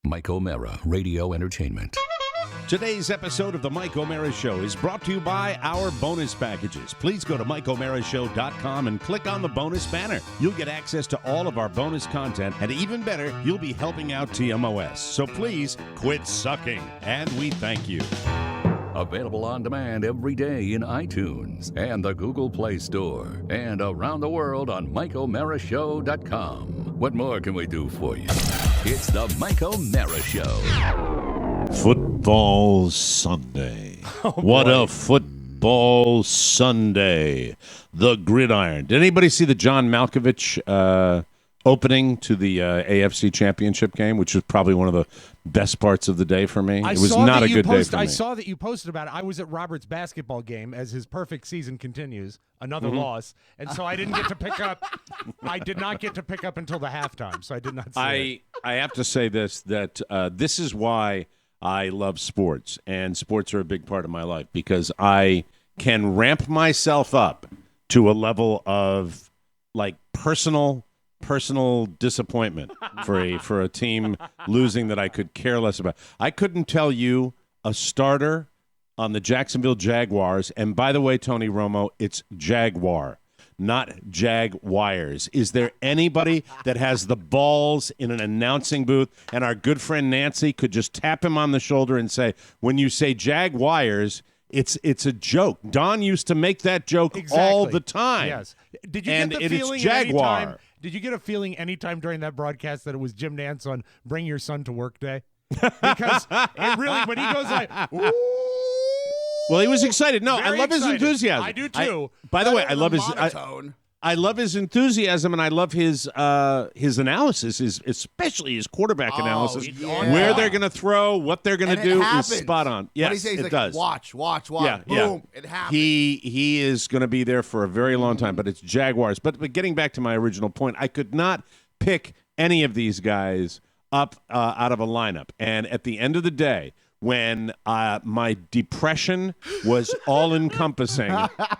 Mike O'Mara, Radio Entertainment. Today's episode of the Mike O'Mara Show is brought to you by our bonus packages. Please go to MikeO'MaraShow.com and click on the bonus banner. You'll get access to all of our bonus content, and even better, you'll be helping out TMOS. So please quit sucking, and we thank you. Available on demand every day in iTunes and the Google Play Store and around the world on MikeO'MaraShow.com. What more can we do for you? It's the Mike O'Mara Show. Football Sunday. What a football Sunday. The gridiron. Did anybody see the John Malkovich opening to the AFC Championship game, which was probably one of the best parts of the day for me? It was not a good day for me. I saw that you posted about it. I was at Robert's basketball game as his perfect season continues. Another loss. And so I didn't get to pick up. I did not get to pick up until the halftime, so I did not see it. I have to say this, that this is why I love sports, and sports are a big part of my life, because I can ramp myself up to a level of like personal disappointment for a team losing that I could care less about. I couldn't tell you a starter on the Jacksonville Jaguars, and by the way, Tony Romo, it's Jaguar, not Jaguars. Is there anybody that has the balls in an announcing booth, and our good friend Nancy could just tap him on the shoulder and say, when you say Jaguars, it's a joke. Don used to make that joke all the time. Yes. Did you get the feeling Jaguar? Did you get a feeling anytime during that broadcast that it was Jim Nantz on Bring Your Son to Work Day? Because it really, when he goes like, ooh. Well, he was excited. No, I love his enthusiasm. I do too. By the way, I love his enthusiasm, and I love his analysis, especially his quarterback analysis. Where they're going to throw, what they're going to do is spot on. Yes, it does. Watch. Yeah, boom, it happens. He is going to be there for a very long time, but it's Jaguars. But getting back to my original point, I could not pick any of these guys up out of a lineup. And at the end of the day, when my depression was all-encompassing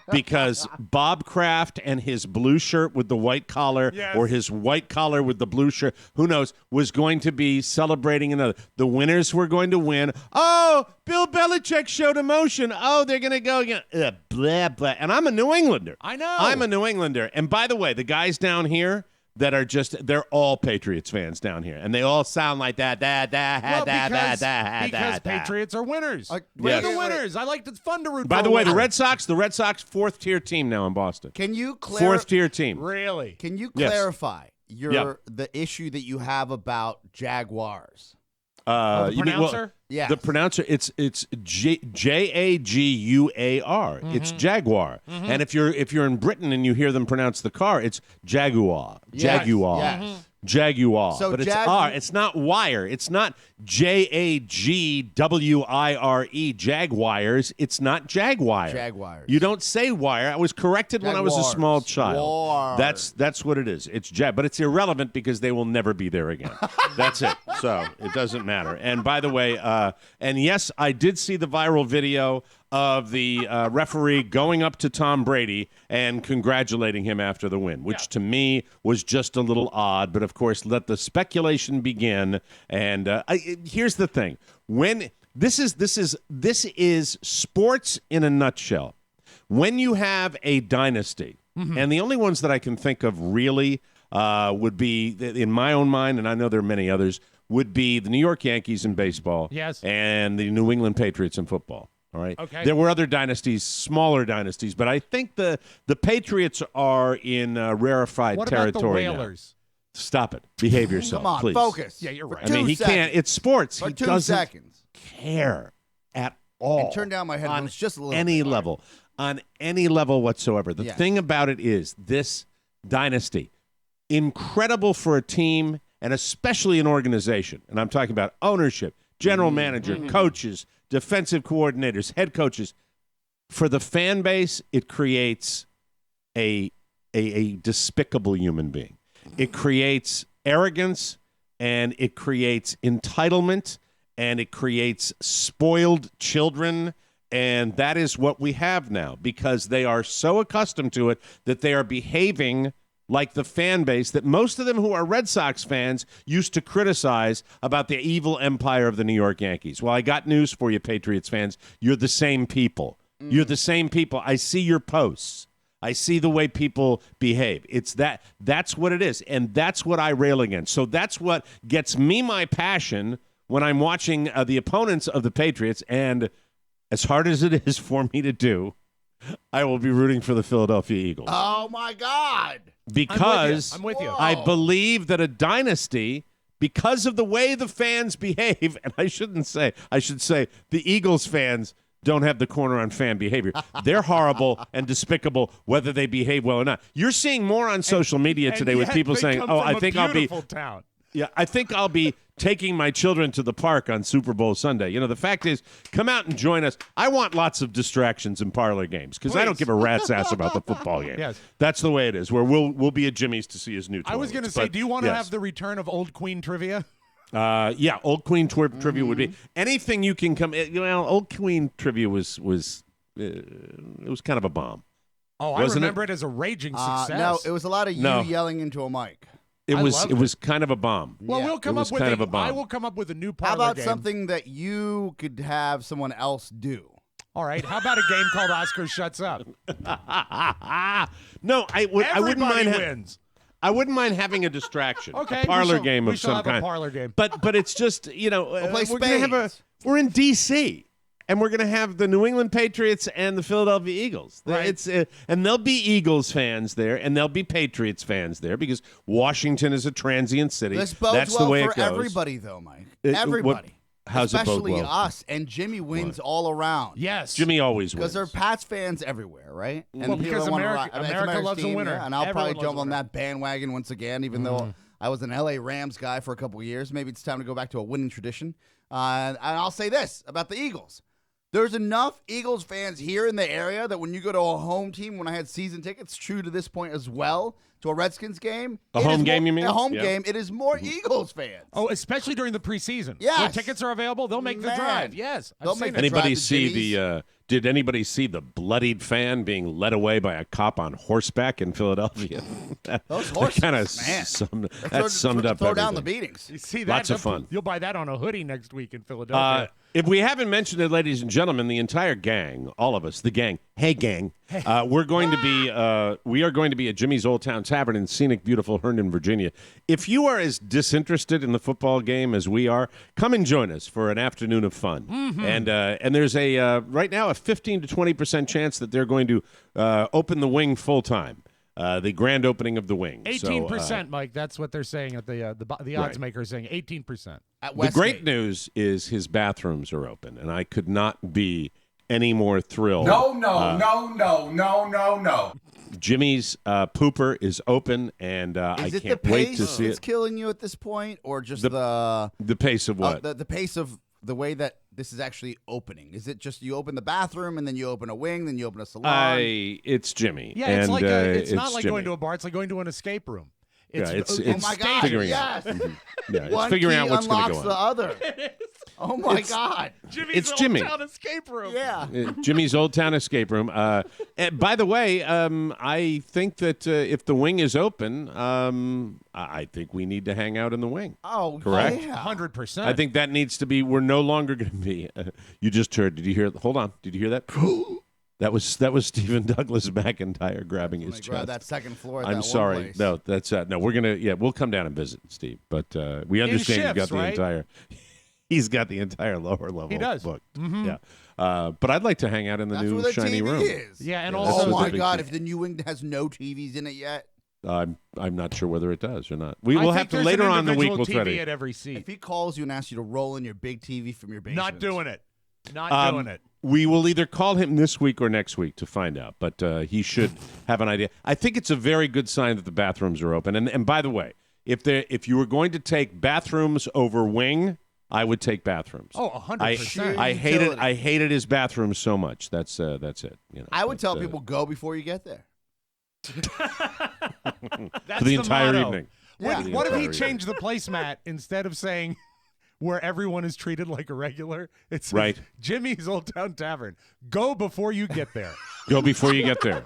because Bob Kraft and his blue shirt with the white collar, or his white collar with the blue shirt, who knows, was going to be celebrating another. The winners were going to win. Oh, Bill Belichick showed emotion. Oh, they're going to go again. Blah, blah. And I'm a New Englander. I know. I'm a New Englander. And by the way, the guys down here that are they're all Patriots fans down here, and they all sound like that. Because Patriots are winners. We're the winners. It's fun to root for. By the way, the Red Sox, fourth tier team now in Boston. Can you fourth tier team? Really? Can you clarify the issue that you have about Jaguars? The pronouncer? Yeah, the pronouncer. It's Jaguar. It's Jaguar. And if you're in Britain and you hear them pronounce the car, it's Jaguar. Jaguar. Yes. Jaguar. So but it's R. It's not wire. It's not Jagwire. Jaguars. It's not Jaguar. Jaguars. You don't say wire. I was corrected when I was a small child. That's what it is. It's but it's irrelevant because they will never be there again. That's it. So it doesn't matter. And by the way, and yes, I did see the viral video of the referee going up to Tom Brady and congratulating him after the win, which to me was just a little odd. But of course, let the speculation begin. And here's the thing: when this is sports in a nutshell. When you have a dynasty, and the only ones that I can think of really would be, in my own mind, and I know there are many others, would be the New York Yankees in baseball, and the New England Patriots in football. All right. Okay. There were other dynasties, smaller dynasties, but I think the Patriots are in rarefied territory. What about the Whalers? Now. Stop it. Behave yourself, Come on, please. focus. Yeah, you're right. I mean, he can't. It's sports. For he 2 doesn't seconds. care at all. And turn down my headphones just a little any bit. level. On any level whatsoever. The thing about it is this dynasty, incredible for a team and especially an organization. And I'm talking about ownership, general manager, coaches, defensive coordinators, head coaches. For the fan base, it creates a despicable human being. It creates arrogance, and it creates entitlement, and it creates spoiled children. And that is what we have now, because they are so accustomed to it that they are behaving like the fan base that most of them who are Red Sox fans used to criticize about the evil empire of the New York Yankees. Well, I got news for you, Patriots fans. You're the same people. You're the same people. I see your posts. I see the way people behave. That's what it is, and that's what I rail against. So that's what gets me my passion when I'm watching the opponents of the Patriots, and as hard as it is for me to do, I will be rooting for the Philadelphia Eagles. Oh, my God. Because I'm with you. I believe that a dynasty, because of the way the fans behave, and I should say the Eagles fans don't have the corner on fan behavior. They're horrible and despicable whether they behave well or not. You're seeing more on social media today with people saying, I think I'll be town. Yeah, I think I'll be taking my children to the park on Super Bowl Sunday. You know, the fact is, come out and join us. I want lots of distractions in parlor games because I don't give a rat's ass about the football game. Yes. That's the way it is, where we'll be at Jimmy's to see his new toys. I was going to say, do you want to have the return of Old Queen trivia? Yeah, Old Queen trivia would be anything you can come. Old Queen trivia was it was kind of a bomb. Oh, I remember it as a raging success. No, it was a lot of you yelling into a mic. It was kind of a bomb. Well, we'll come up with kind of a bomb. I will come up with a new parlor How about game. something that you could have someone else do? All right. How about a game called Oscar Shuts Up? No, I wouldn't mind. Wins. I wouldn't mind having a distraction. Okay, a parlor game of some kind. A parlor game. But it's just We'll play we're in D.C. and we're gonna have the New England Patriots and the Philadelphia Eagles. Right. It's and there'll be Eagles fans there and there'll be Patriots fans there because Washington is a transient city. This bodes That's well the way for it goes. everybody, though, Mike. Everybody. How's it bode Especially well? us. And Jimmy wins all around. Yes. Jimmy always Because wins. there are Pats fans everywhere, right? And Well, people because don't wanna America- it's America America's loves a team, winner. yeah, and I'll Everyone probably loves jump a on winner. that bandwagon once again, even though I was an L.A. Rams guy for a couple of years. Maybe it's time to go back to a winning tradition. And I'll say this about the Eagles. There's enough Eagles fans here in the area that when you go to a home team, when I had season tickets, true to this point as well, to a Redskins game. A home game, you mean? A home Yeah. game, it is more Eagles fans. Oh, especially during the preseason. Yes. When tickets are available, they'll make the Man. drive. Yes. I've They'll seen make it. the Anybody drive to see Jimmy's. did anybody see the bloodied fan being led away by a cop on horseback in Philadelphia? Those horses, kind of man. summed up Throw down the everything. beatings. You see that? Lots of fun. You'll buy that on a hoodie next week in Philadelphia. If we haven't mentioned it, ladies and gentlemen, the entire gang, all of us, the gang, hey gang, we are going to be at Jimmy's Old Town Tavern in scenic, beautiful Herndon, Virginia. If you are as disinterested in the football game as we are, come and join us for an afternoon of fun. Mm-hmm. And there's right now a 15 to 20% chance that they're going to open the wing full time. The grand opening of the wing. 18%, Mike. That's what they're saying at the odds Right. maker is saying 18%. At The Westgate. great news is his bathrooms are open, and I could not be any more thrilled. No. Jimmy's pooper is open, and I Is it can't the wait pace to see that's it. killing you at this point, or just The pace of what? the pace of the way that this is actually opening? Is it just you open the bathroom and then you open a wing, then you open a salon? It's Jimmy. Yeah, it's and, like it's not like Jimmy. going to a bar. It's like going to an escape room. Yeah, it's oh my God! figuring Yes, out. Yeah, it's one figuring key out what's going to unlocks go the on. other. Oh my God! Jimmy's It's Old Jimmy. Town escape room. Yeah. Jimmy's Old Town Escape Room. And by the way, I think that if the wing is open, I think we need to hang out in the wing. Oh, Correct. Yeah. 100%. I think that needs to be. We're no longer going to be. You just heard. Did you hear? Hold on. Did you hear that? That was Stephen Douglas McIntyre grabbing his chest. Grab that second floor. At I'm that sorry. One place. No, that's no. We're gonna. Yeah, we'll come down and visit, Steve. But we understand you've got shifts, the right? entire. He's got the entire lower level. He does. booked. Mm-hmm. Yeah. But I'd like to hang out in the That's new where the shiny TV room. is. Yeah, and Yeah, also that's Oh what my the big God! thing- If the new wing has no TVs in it yet, I'm not sure whether it does or not. We I will think have to there's later an on in the week. individual We'll try TV to. at every seat. if he calls you and asks you to roll in your big TV from your basement, Not doing it. Not doing it. We will either call him this week or next week to find out, but he should have an idea. I think it's a very good sign that the bathrooms are open. And by the way, if you were going to take bathrooms over wing, I would take bathrooms. Oh, 100%. I Utility. hated his bathroom so much. That's it. You know, I would tell But, people go before you get there. That's for the entire motto. evening. Yeah. What if he Entire changed the placemat instead of saying where everyone is treated like a regular? It's Right. Jimmy's Old Town Tavern. Go before you get there. Go before you get there.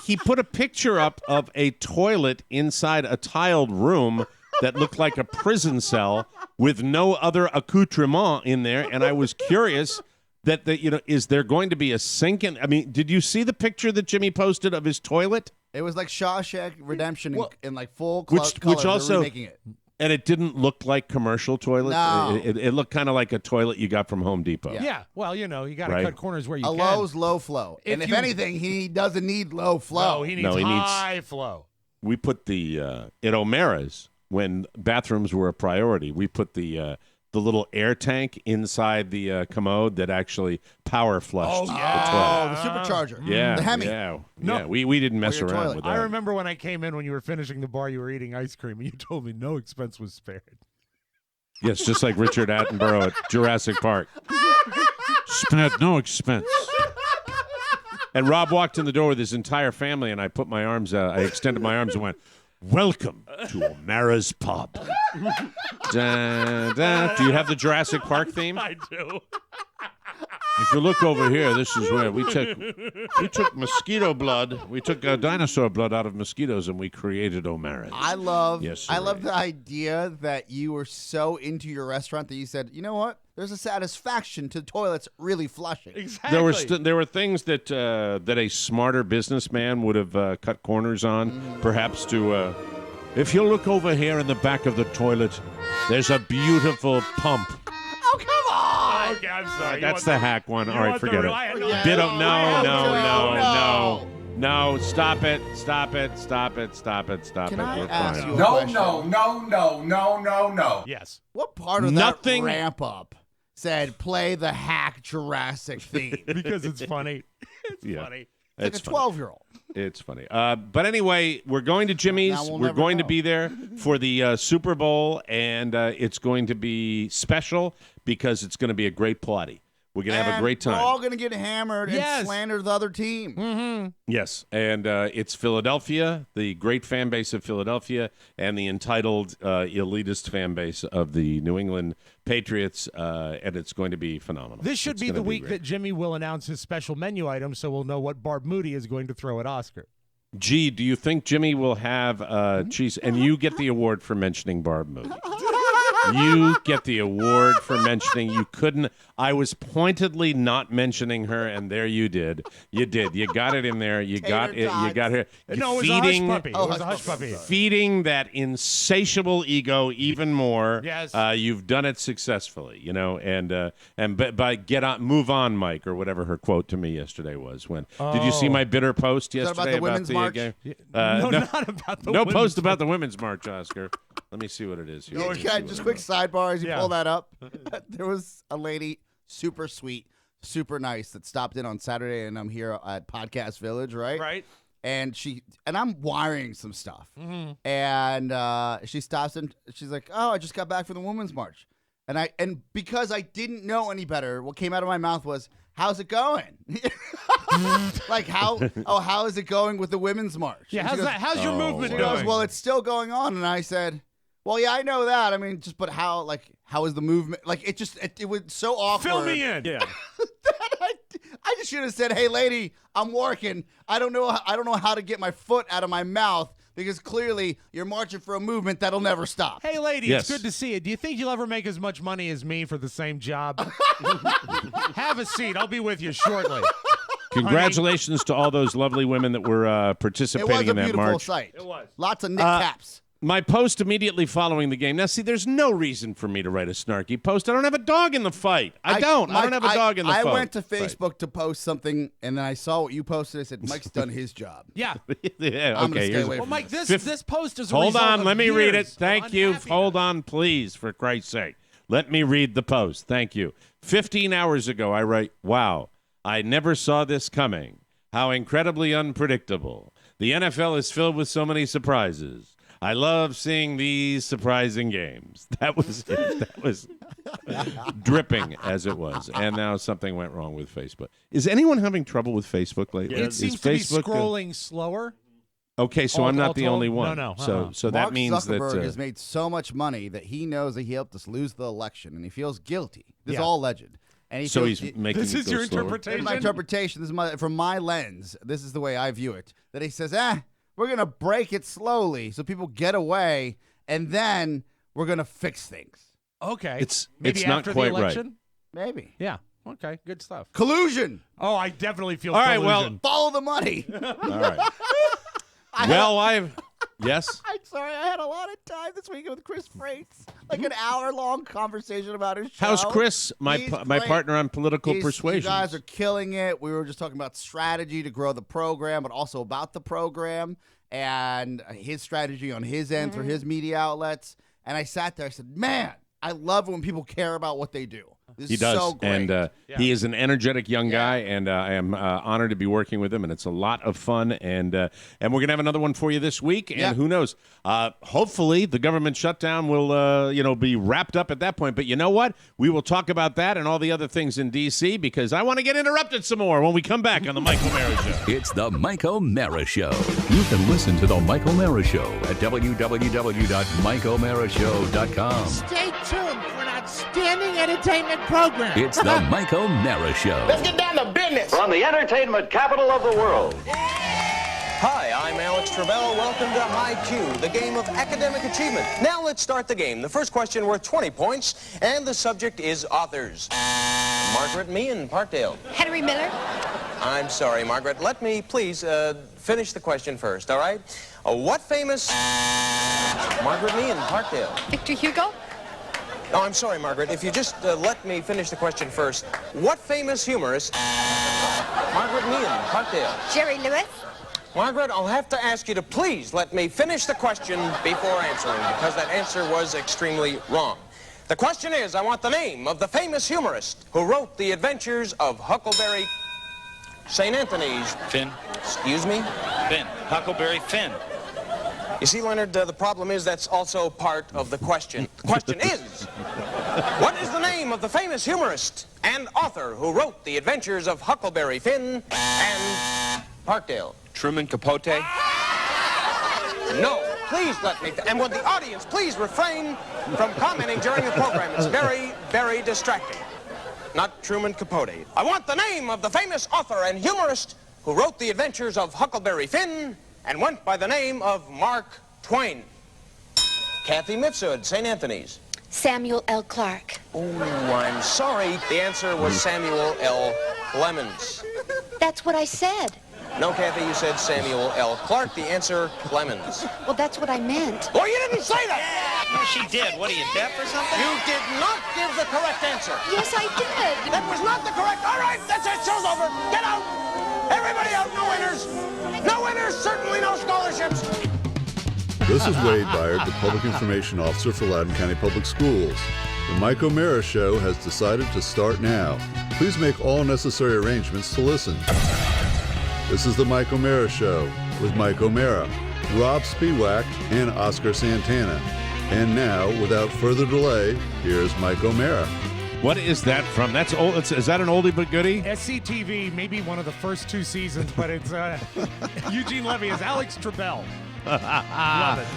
he put a picture up of a toilet inside a tiled room that looked like a prison cell with no other accoutrement in there, and I was curious that is there going to be a sink in? I mean, did you see the picture that Jimmy posted of his toilet? It was like Shawshank Redemption in like full which color. also Making it. And it didn't look like commercial toilet. No. It looked kind of like a toilet you got from Home Depot. Yeah. Well, you got to cut corners where you can. Lowe's low flow. If anything, he doesn't need low flow. No, he needs high flow. We put the at O'Mara's when bathrooms were a priority. We put the little air tank inside the commode that actually power flushed the toilet. The supercharger. Yeah, the Hemi. Yeah, No. yeah. We didn't mess your around toilet. with that. I remember when I came in when you were finishing the bar, you were eating ice cream, and you told me no expense was spared. Yes, just like Richard Attenborough at Jurassic Park. Spared no expense. And Rob walked in the door with his entire family, and I put my arms I extended my arms and went, "Welcome to O'Mara's Pub." Da, da. Do you have the Jurassic Park theme? I do. If you look over here, this is where we took mosquito blood. We took dinosaur blood out of mosquitoes, and we created O'Mara's. I love Yes, the idea that you were so into your restaurant that you said, you know what? There's a satisfaction to toilets really flushing. Exactly. There were things that a smarter businessman would have cut corners on, perhaps to. If you look over here in the back of the toilet, there's a beautiful pump. Oh, come on! Okay, I'm sorry. That's the hack one. All right, forget it. Yeah. Ditto. No. No, stop it. Can I We're ask fine. you a question? No. Yes. What part of Nothing- that ramp up said play the hack Jurassic theme? Because it's funny. It's Yeah. funny. It's like a 12-year-old. It's funny. But anyway, we're going to Jimmy's. Now we'll We're never going to know. be there for the Super Bowl, and it's going to be special because it's going to be a great party. We're going to have a great time. We're all going to get hammered Yes. and slander the other team. Mm-hmm. Yes, and it's Philadelphia, the great fan base of Philadelphia, and the entitled elitist fan base of the New England Patriots, and it's going to be phenomenal. This should It's be gonna the week great. that Jimmy will announce his special menu items, so we'll know what Barb Moody is going to throw at Oscar. Gee, do you think Jimmy will have cheese? And you get the award for mentioning Barb Moody. You get the award for mentioning. You couldn't. I was pointedly not mentioning her, and there you did. You did. You got it in there. You got it. You got her. No, it was a hush puppy. It was a hush puppy. Feeding that insatiable ego even more. Yes. You've done it successfully. Move on, Mike, or whatever her quote to me yesterday was. Did you see my bitter post that yesterday about the Women's March? game? No, not about the No women's post about the Women's March, Oscar. Let me see what it is here. Let me see what Just it quick is. sidebar as you Yeah. pull that up. There was a lady, super sweet, super nice, that stopped in on Saturday, and I'm here at Podcast Village, right? Right. And I'm wiring some stuff. Mm-hmm. And she stops and she's like, "Oh, I just got back from the Women's March." And because I didn't know any better, what came out of my mouth was, "How's it going?" Like how is it going with the Women's March? Yeah, And she how's your movement She going? goes, "Well, it's still going on." And I said, "Well, yeah, I know that. I mean, but how is the movement? Like, it was so awkward." Fill me in. Yeah. I just should have said, "Hey, lady, I'm working. I don't know how to get my foot out of my mouth because clearly you're marching for a movement that'll never stop." Hey, lady, Yes. it's good to see you. Do you think you'll ever make as much money as me for the same job? Have a seat. I'll be with you shortly. Congratulations to all those lovely women that were It was participating a in that beautiful march. sight. It was. Lots of knickknaps. My post immediately following the game. Now, see, there's no reason for me to write a snarky post. I don't have a dog in the fight. I don't have a dog in the fight. I went to Facebook to post something, and then I saw what you posted. I said, "Mike's done his job." Yeah. Yeah, I'm gonna okay. stay here's- away Well, from Mike, this. this post is a Hold result on, of let me read it. years of Thank you. unhappiness. Hold on, please, for Christ's sake. Let me read the post. Thank you. 15 hours ago, I write, "Wow, I never saw this coming. How incredibly unpredictable. The NFL is filled with so many surprises. I love seeing these surprising games." That was it. That was dripping as it was. And now something went wrong with Facebook. Is anyone having trouble with Facebook lately? It Is seems to be Facebook scrolling slower. Okay, so All- I'm not all the told? only one. No, So that Mark means that Zuckerberg has made so much money that he knows that he helped us lose the election, and he feels guilty. This is Yeah. all alleged. And he So feels, he's making This it is go your slower. interpretation. my interpretation. This is from my lens. This is the way I view it. That he says, we're gonna break it slowly so people get away, and then we're gonna fix things. Okay. Maybe Maybe not after quite the right. election? Maybe Yeah. Okay. Good stuff. collusion. Oh, I definitely feel All right, collusion. Follow the money. All right. Yes. I'm sorry, I had a lot of time this weekend with Chris Freites. Like an hour-long conversation about his show. How's Chris, my He's my great. partner on political persuasion? You guys are killing it. We were just talking about strategy to grow the program, but also about the program and his strategy on his end through his media outlets. And I sat there, I said, man, I love when people care about what they do. This He is does, so great. and he is an energetic young guy, and I am honored to be working with him, and it's a lot of fun, and we're gonna have another one for you this week, and who knows? Hopefully, the government shutdown will be wrapped up at that point. But you know what? We will talk about that and all the other things in D.C. because I want to get interrupted some more when we come back on the Mike O'Mara Show. It's the Mike O'Mara Show. You can listen to the Mike O'Mara Show at www.mikeomarashow.com. Stay tuned for an outstanding entertainment program. It's the Mike O'Mara Show. Let's get down to business. From the entertainment capital of the world. Hi, I'm Alex Trebell. Welcome to High Q, the game of academic achievement. Now let's start the game. The first question worth 20 points, and the subject is authors. Margaret Meehan, Parkdale. Henry Miller. I'm sorry, Margaret. Let me please finish the question first, all right? What famous... Margaret Meehan, Parkdale. Victor Hugo. Oh, I'm sorry, Margaret. If you just let me finish the question first. What famous humorist... Margaret Meehan, Parkdale. Jerry Lewis. Margaret, I'll have to ask you to please let me finish the question before answering, because that answer was extremely wrong. The question is, I want the name of the famous humorist who wrote The Adventures of Huckleberry St. Anthony's. Finn. Excuse me? Finn. Huckleberry Finn. You see, Leonard, the problem is that's also part of the question. The question is, what is the name of the famous humorist and author who wrote The Adventures of Huckleberry Finn and Parkdale? Truman Capote. No, please let me... And would the audience please refrain from commenting during the program? It's very, very distracting. Not Truman Capote. I want the name of the famous author and humorist who wrote The Adventures of Huckleberry Finn and went by the name of Mark Twain. Kathy Mifsud, St. Anthony's. Samuel L. Clarke. Oh, I'm sorry. The answer was Samuel L. Clemens. That's what I said. No, Kathy, you said Samuel L. Clarke. The answer, Clemens. Well, that's what I meant. Oh, you didn't say that! Yeah, she did. What are you, deaf or something? You did not give the correct answer. Yes, I did. That was not the correct... All right, that's it. Show's over. Get out. Everybody out. No winners. No winners. Certainly no scholarships. This is Wade Byard, the Public Information Officer for Loudoun County Public Schools. The Mike O'Mara Show has decided to start now. Please make all necessary arrangements to listen. This is the Mike O'Mara Show with Mike O'Mara, Rob Spiewak, and Oscar Santana. And now, without further delay, here's Mike O'Mara. What is that from? That's old. Is that an oldie but goodie? SCTV, maybe one of the first 2 seasons, but it's Eugene Levy as Alex Trebell. Love it.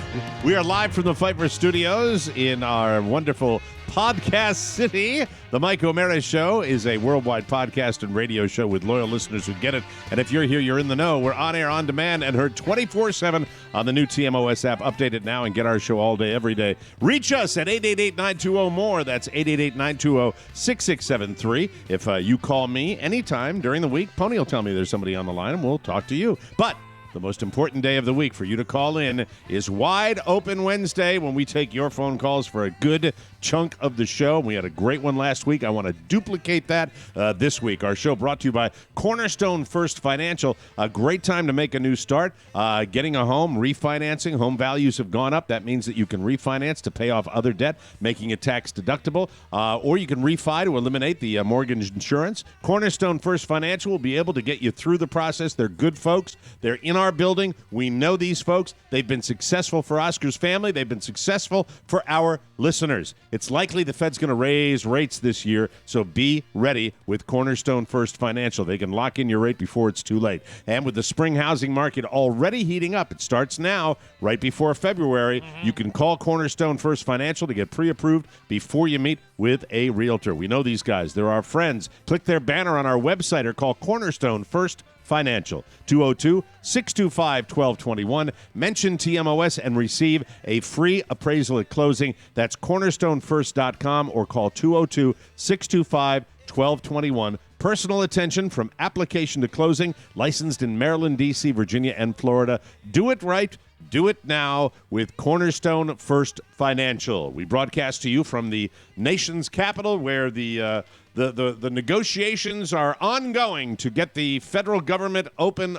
We are live from the Pfeiffer Studios in our wonderful podcast city. The Mike O'Mara Show is a worldwide podcast and radio show with loyal listeners who get it. And if you're here, you're in the know. We're on air, on demand, and heard 24/7 on the new TMOS app. Update it now and get our show all day, every day. Reach us at 888-920-MORE. That's 888-920-6673. If you call me anytime during the week, Pony will tell me there's somebody on the line, and we'll talk to you. But the most important day of the week for you to call in is Wide Open Wednesday, when we take your phone calls for a good chunk of the show. We had a great one last week. I want to duplicate that this week. Our show brought to you by Cornerstone First Financial. A great time to make a new start. Getting a home, refinancing. Home values have gone up. That means that you can refinance to pay off other debt, making it tax deductible. Or you can refi to eliminate the mortgage insurance. Cornerstone First Financial will be able to get you through the process. They're good folks. They're in our building. We know these folks. They've been successful for Oscar's family. They've been successful for our listeners. It's likely the Fed's going to raise rates this year, so be ready with Cornerstone First Financial. They can lock in your rate before it's too late. And with the spring housing market already heating up, it starts now, right before February. You can call Cornerstone First Financial to get pre-approved before you meet with a realtor. We know these guys. They're our friends. Click their banner on our website or call Cornerstone First Financial, 202-625-1221. Mention TMOS and receive a free appraisal at closing. That's cornerstonefirst.com or call 202-625-1221. Personal attention from application to closing. Licensed in Maryland, D.C., Virginia, and Florida. Do it right. Do it now with Cornerstone First Financial. We broadcast to you from the nation's capital where the negotiations are ongoing to get the federal government open,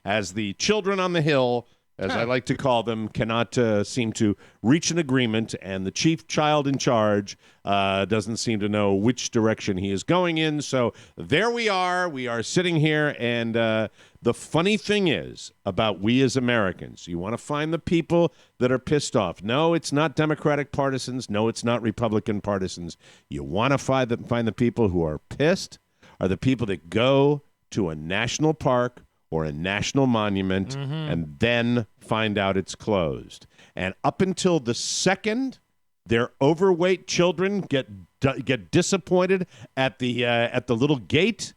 as the children on the Hill, as I like to call them, cannot seem to reach an agreement, and the chief child in charge doesn't seem to know which direction he is going in. So there we are. We are sitting here, and the funny thing is about we as Americans, you want to find the people that are pissed off. No, it's not Democratic partisans. No, it's not Republican partisans. You want to find the people who are pissed are the people that go to a national park or a national monument and then find out it's closed. And up until the second their overweight children get disappointed at the little gate,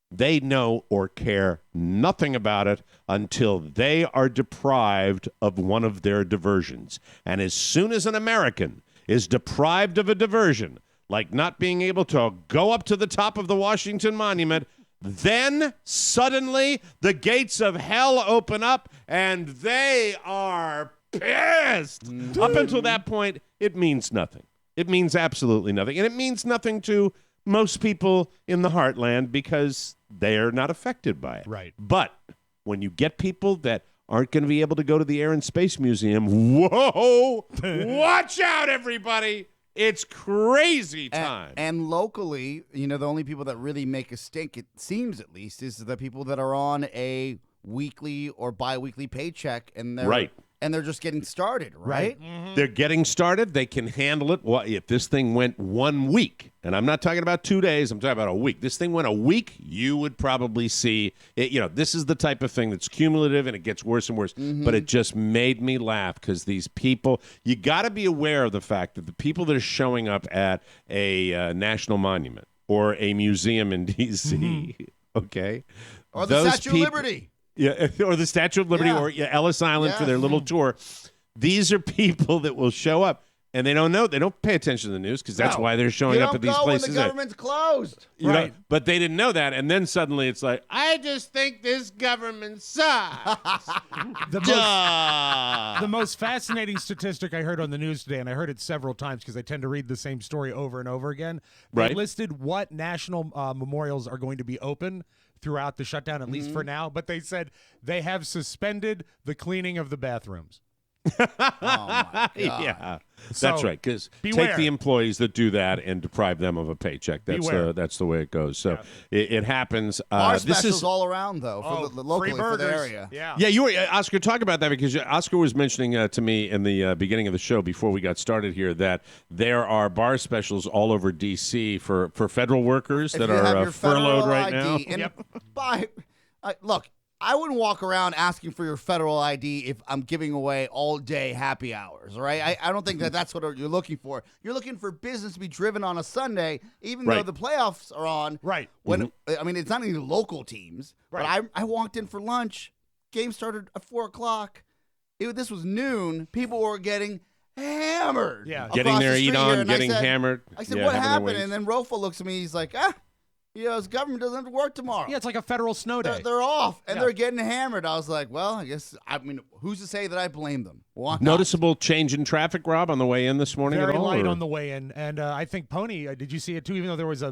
they know or care nothing about it until they are deprived of one of their diversions. And as soon as an American is deprived of a diversion, like not being able to go up to the top of the Washington Monument, then suddenly the gates of hell open up and they are pissed. Up until that point, it means nothing. It means absolutely nothing. And it means nothing to most people in the heartland because they are not affected by it. Right. But when you get people that aren't going to be able to go to the Air and Space Museum, whoa, watch out, everybody. It's crazy time. And locally, the only people that really make a stink, it seems at least, is the people that are on a weekly or bi-weekly paycheck, and they're and they're just getting started, right? They're getting started. They can handle it. Well, if this thing went 1 week, and I'm not talking about 2 days, I'm talking about a week. This thing went a week, you would probably see it. This is the type of thing that's cumulative and it gets worse and worse. But it just made me laugh because these people, you got to be aware of the fact that the people that are showing up at a national monument or a museum in D.C., okay? Or the Statue of Liberty. Yeah, or the Statue of Liberty or Ellis Island for their little tour. These are people that will show up, and they don't know. They don't pay attention to the news because that's why they're showing up at these places. When the government's closed. Right. But they didn't know that, and then suddenly it's like, I just think this government sucks. The most fascinating statistic I heard on the news today, and I heard it several times because I tend to read the same story over and over again. They listed what national memorials are going to be open throughout the shutdown, at least for now, but they said they have suspended the cleaning of the bathrooms. Oh, my God. Yeah, So, that's right. Because beware. take the employees that do that and deprive them of a paycheck. That's the way it goes. So it happens. Our this specials is all around, though, for the locally, free for the burgers. area. Yeah, you were Oscar. Talk about that because Oscar was mentioning to me in the beginning of the show before we got started here that there are bar specials all over D.C. for federal workers that are furloughed right now. And look, I wouldn't walk around asking for your federal ID if I'm giving away all day happy hours, all right? I don't think that's what you're looking for. You're looking for business to be driven on a Sunday, even though the playoffs are on. Right. When I mean, it's not any local teams. Right. But I walked in for lunch. Game started at 4 o'clock. This was noon. People were getting hammered. Yeah. Getting their eat on, getting hammered. I said, what happened? And then Rofa looks at me. He's like, his government doesn't have to work tomorrow. Yeah, it's like a federal snow day. They're off, and they're getting hammered. I was like, well, who's to say that I blame them? Why not? Noticeable change in traffic, Rob, on the way in this morning Very at all? light or? on the way in. And I think Pony, did you see it too? Even though there was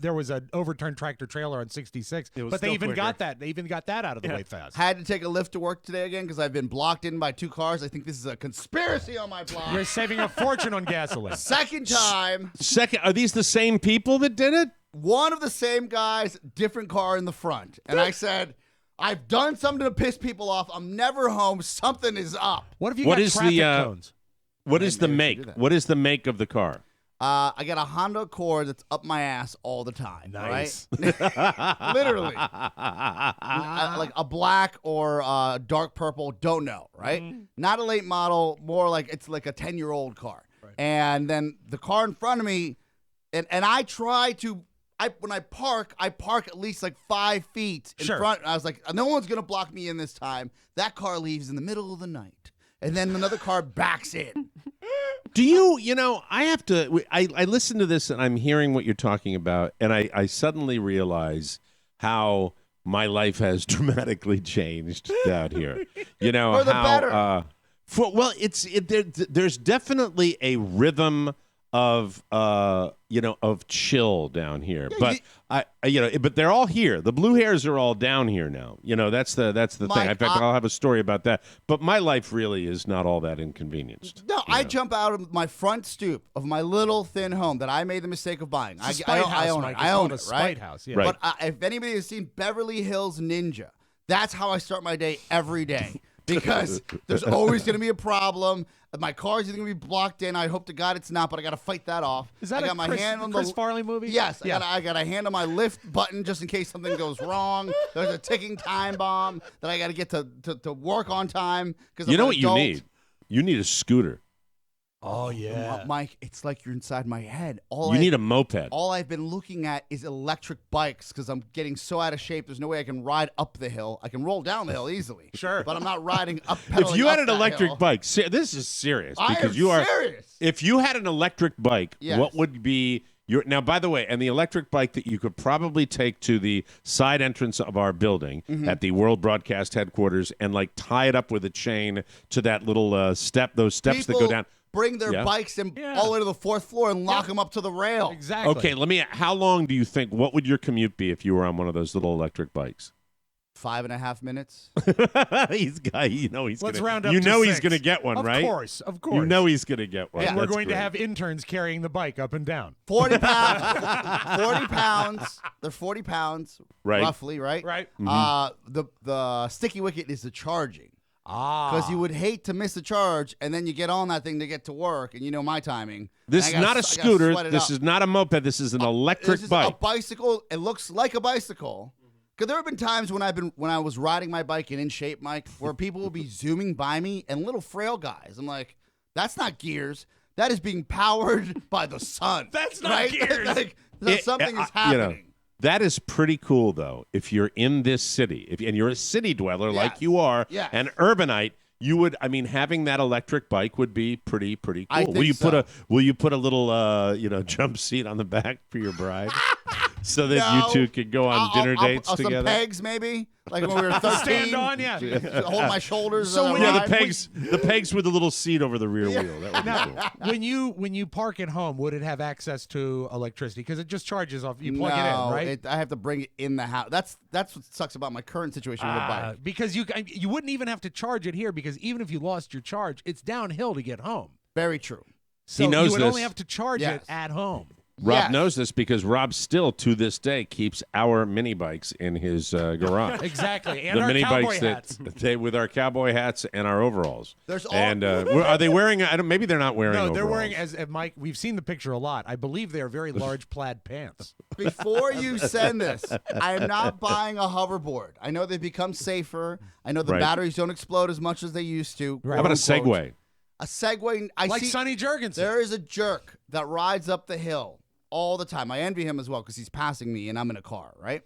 there was an overturned tractor trailer on 66. But they even got that. They even got that out of the way fast. Had to take a lift to work today again because I've been blocked in by 2 cars. I think this is a conspiracy on my block. You're saving a fortune on gasoline. Second time. Are these the same people that did it? One of the same guys, different car in the front. And I said, I've done something to piss people off. I'm never home. Something is up. What if you got traffic cones? What is the make? What is the make of the car? I got a Honda Accord that's up my ass all the time. Nice. Right? Literally. Like a black or dark purple, don't know, right? Not a late model, more like it's like a 10-year-old car. Right. And then the car in front of me, and I try to, when I park at least like 5 feet in front. I was like, no one's going to block me in this time. That car leaves in the middle of the night. And then another car backs in. Do I have to, I listen to this and I'm hearing what you're talking about, and I suddenly realize how my life has dramatically changed down here. For the better. There's definitely a rhythm of chill down here, but but they're all here. The blue hairs are all down here now. That's the Mike, thing. In fact, I'll have a story about that. But my life really is not all that inconvenienced. No, I jump out of my front stoop of my little thin home that I made the mistake of buying. I own it. I own it, right? House, yeah. Right. But if anybody has seen Beverly Hills Ninja, that's how I start my day every day. Because there's always going to be a problem. My car's either going to be blocked in. I hope to God it's not, but I got to fight that off. Is that I got my hand on Chris Farley movie? Yes. Yeah. I got a hand on my lift button just in case something goes wrong. There's a ticking time bomb that I got to get to work on time. You know what you need? You need a scooter. Oh, yeah. Mike, it's like you're inside my head. You need a moped. All I've been looking at is electric bikes because I'm getting so out of shape. There's no way I can ride up the hill. I can roll down the hill easily. Sure. But I'm not riding up. If you had an electric bike, this is serious. Because serious. If you had an electric bike, yes. What would be your... Now, by the way, and the electric bike that you could probably take to the side entrance of our building at the World Broadcast headquarters and tie it up with a chain to that little step, those steps that go down. Bring their bikes and all the way to the 4th floor and lock them up to the rail. Exactly. Okay, how long do you think, what would your commute be if you were on one of those little electric bikes? 5.5 minutes. Let's round up You to know 6. he's going to get one, right? Of course. You know he's going to get one. Yeah. We're going to have interns carrying the bike up and down. 40 pounds. 40 pounds. They're 40 pounds, right? Roughly, right? Right. The sticky wicket is the charging. Because you would hate to miss a charge, and then you get on that thing to get to work, and you know my timing. This is not a scooter. This is not a moped. This is an electric bike. A bicycle. It looks like a bicycle. Because there have been times when I was riding my bike and in shape, Mike, where people will be zooming by me and little frail guys. I'm like, that's not gears. That is being powered by the sun. That's not gears. Something is happening. That is pretty cool, though. If you're in this city, and you're a city dweller like you are, an urbanite, you would. I mean, having that electric bike would be pretty cool. Will you put a little jump seat on the back for your bride, so that you two could go on dinner dates together? Some pegs, maybe. Like when we were 13. Stand on, Hold my shoulders. So the pegs with the little seat over the rear wheel. That would be cool. When you park at home, would it have access to electricity? Because it just charges off. You plug it in, right? I have to bring it in the house. That's what sucks about my current situation with the bike. Because you wouldn't even have to charge it here, because even if you lost your charge, it's downhill to get home. Very true. So he knows you would this. only have to charge it at home. Rob knows this because Rob still, to this day, keeps our mini bikes in his garage. Exactly, and the our mini cowboy bikes hats. with our cowboy hats and our overalls. Are they wearing? Maybe they're not wearing. No, they're overalls. wearing. As Mike, we've seen the picture a lot. I believe they are very large plaid pants. Before you send this, I am not buying a hoverboard. I know they've become safer. I know the batteries don't explode as much as they used to. Right. How about a Segway? A Segway. Like Sonny Jurgensen. There is a jerk that rides up the hill all the time. I envy him as well because he's passing me and I'm in a car, right?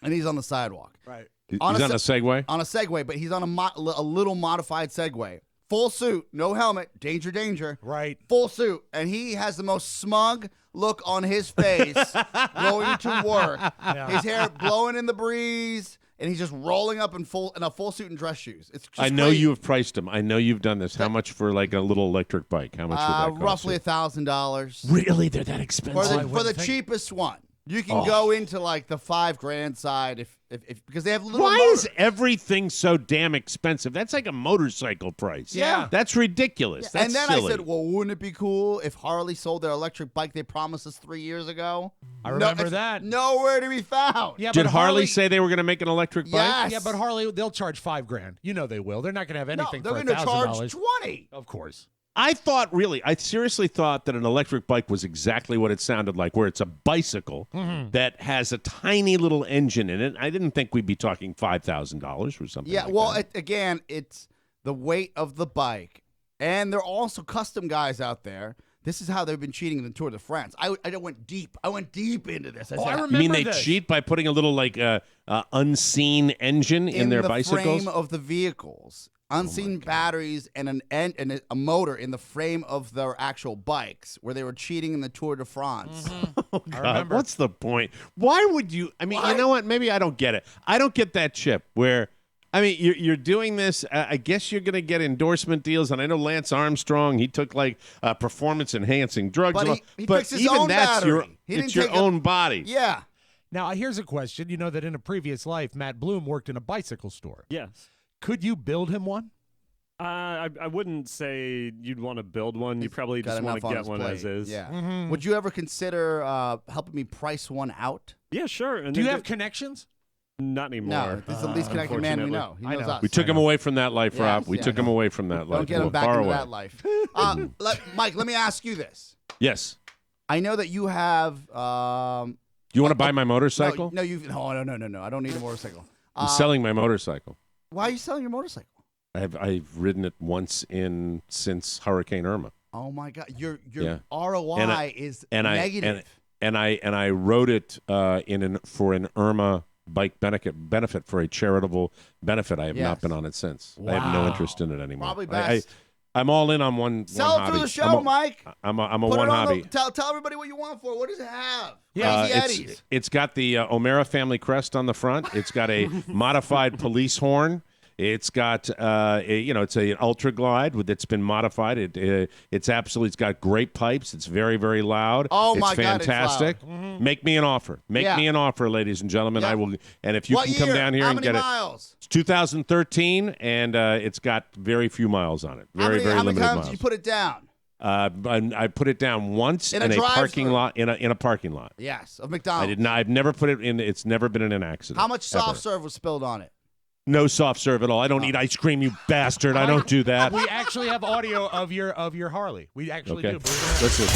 And he's on the sidewalk. Right. He's on a Segway? On a Segway, but he's on a little modified Segway. Full suit, no helmet, danger, danger. Right. Full suit. And he has the most smug look on his face going to work. Yeah. His hair blowing in the breeze. And he's just rolling up in a full suit and dress shoes. It's just I know crazy. you have priced him. I know you've done this. How much for like a little electric bike? How much would that cost roughly you? $1,000. Really? They're that expensive? For the cheapest one. You can go into like the $5,000 side if because they have little. Why motors. is everything so damn expensive? That's like a motorcycle price. Yeah. That's ridiculous. That's and then silly. I said, well, wouldn't it be cool if Harley sold their electric bike they promised us 3 years ago? I remember that. Nowhere to be found. Yeah, Did but Harley say they were going to make an electric bike? Yes. Yeah, but Harley, they'll charge $5,000. You know they will. They're not going to have anything they're for going to charge $1,000. $20,000. Of course. I seriously thought that an electric bike was exactly what it sounded like, where it's a bicycle that has a tiny little engine in it. I didn't think we'd be talking $5,000 or something. Yeah, like well, that. again, it's the weight of the bike, and there are also custom guys out there. This is how they've been cheating in the Tour de France. I went deep. I went deep into this. I remember You mean they this. cheat by putting a little like unseen engine in their bicycles? frame of the vehicles. Unseen batteries and a motor in the frame of their actual bikes, where they were cheating in the Tour de France. Oh, God, what's the point? Why would you? I mean, you know what? Maybe I don't get it. I don't get that chip where, I mean, you're doing this. I guess you're going to get endorsement deals. And I know Lance Armstrong, he took like performance-enhancing drugs. But he but fixed his even own that's battery. it's your own body. Yeah. Now, here's a question. You know that in a previous life, Matt Bloom worked in a bicycle store. Yes. Could you build him one? I wouldn't say you'd want to build one. You probably Got just want enough to on get his one plate. as is. Yeah. Would you ever consider helping me price one out? Yeah, sure. And Do you then have connections? Not anymore. No, this is the least connected man we know. He knows I know. us. We took him away from that life, Rob. Yes, We yeah, took I him know. away from that life. Don't get him back Far into away. that life. Mike, let me ask you this. Yes. I know that you have. You want to buy my motorcycle? No, no. I don't need a motorcycle. I'm selling my motorcycle. Why are you selling your motorcycle? I've ridden it once since Hurricane Irma. Oh my God, your Yeah. ROI is negative. And I wrote it for an Irma bike benefit for a charitable benefit. I have not been on it since. I have no interest in it anymore. Probably best. I'm all in on one. Sell one it through hobby. the show, Mike. I'm a Put one it on hobby. tell everybody what you want for it. What does it have? Crazy Eddie's. It's got the O'Mara family crest on the front. It's got a modified police horn. It's got, it's an Ultra Glide that's been modified. It's got great pipes. It's very, very loud. Oh, it's my God, it's fantastic. loud. Make me an offer. Make me an offer, ladies and gentlemen. Yeah. I will. And if you What can come year? down here How and many get miles? it, it's 2013, and it's got very few miles on it. Very, very how many limited times miles. did you put it down? I put it down once In in a a parking drive-thru? lot. In a parking lot. Yes, of I McDonald's. did not. I've never put it in. It's never been in an accident. How much soft ever. serve was spilled on it? No soft serve at all. I don't eat ice cream, you bastard. I don't do that. We actually have audio of your Harley. We actually Okay. do. Let's listen.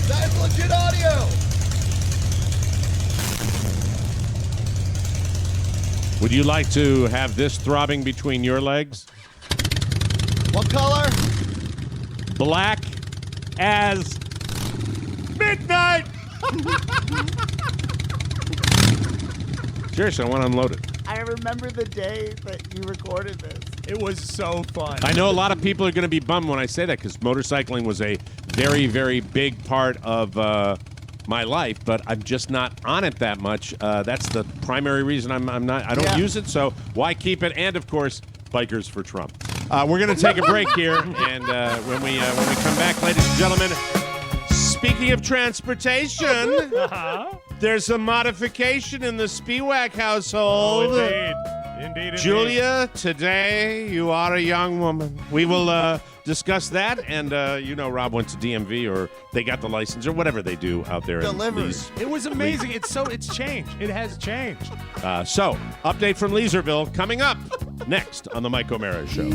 That's legit audio. Would you like to have this throbbing between your legs? What color? Black as midnight. Seriously, I want to unload it. I remember the day that you recorded this. It was so fun. I know a lot of people are going to be bummed when I say that because motorcycling was a very, very big part of my life, but I'm just not on it that much. That's the primary reason I'm not. I don't use it, so why keep it? And of course, Bikers for Trump. We're going to take a break here, and when we come back, ladies and gentlemen, speaking of transportation, there's a modification in the Spiewak household. Oh, indeed. Julia, today you are a young woman. We will discuss that, and Rob went to DMV, or they got the license, or whatever they do out there. Delivers. It was amazing. It's changed. It has changed. So, update from Leeserville coming up next on the Mike O'Mara Show.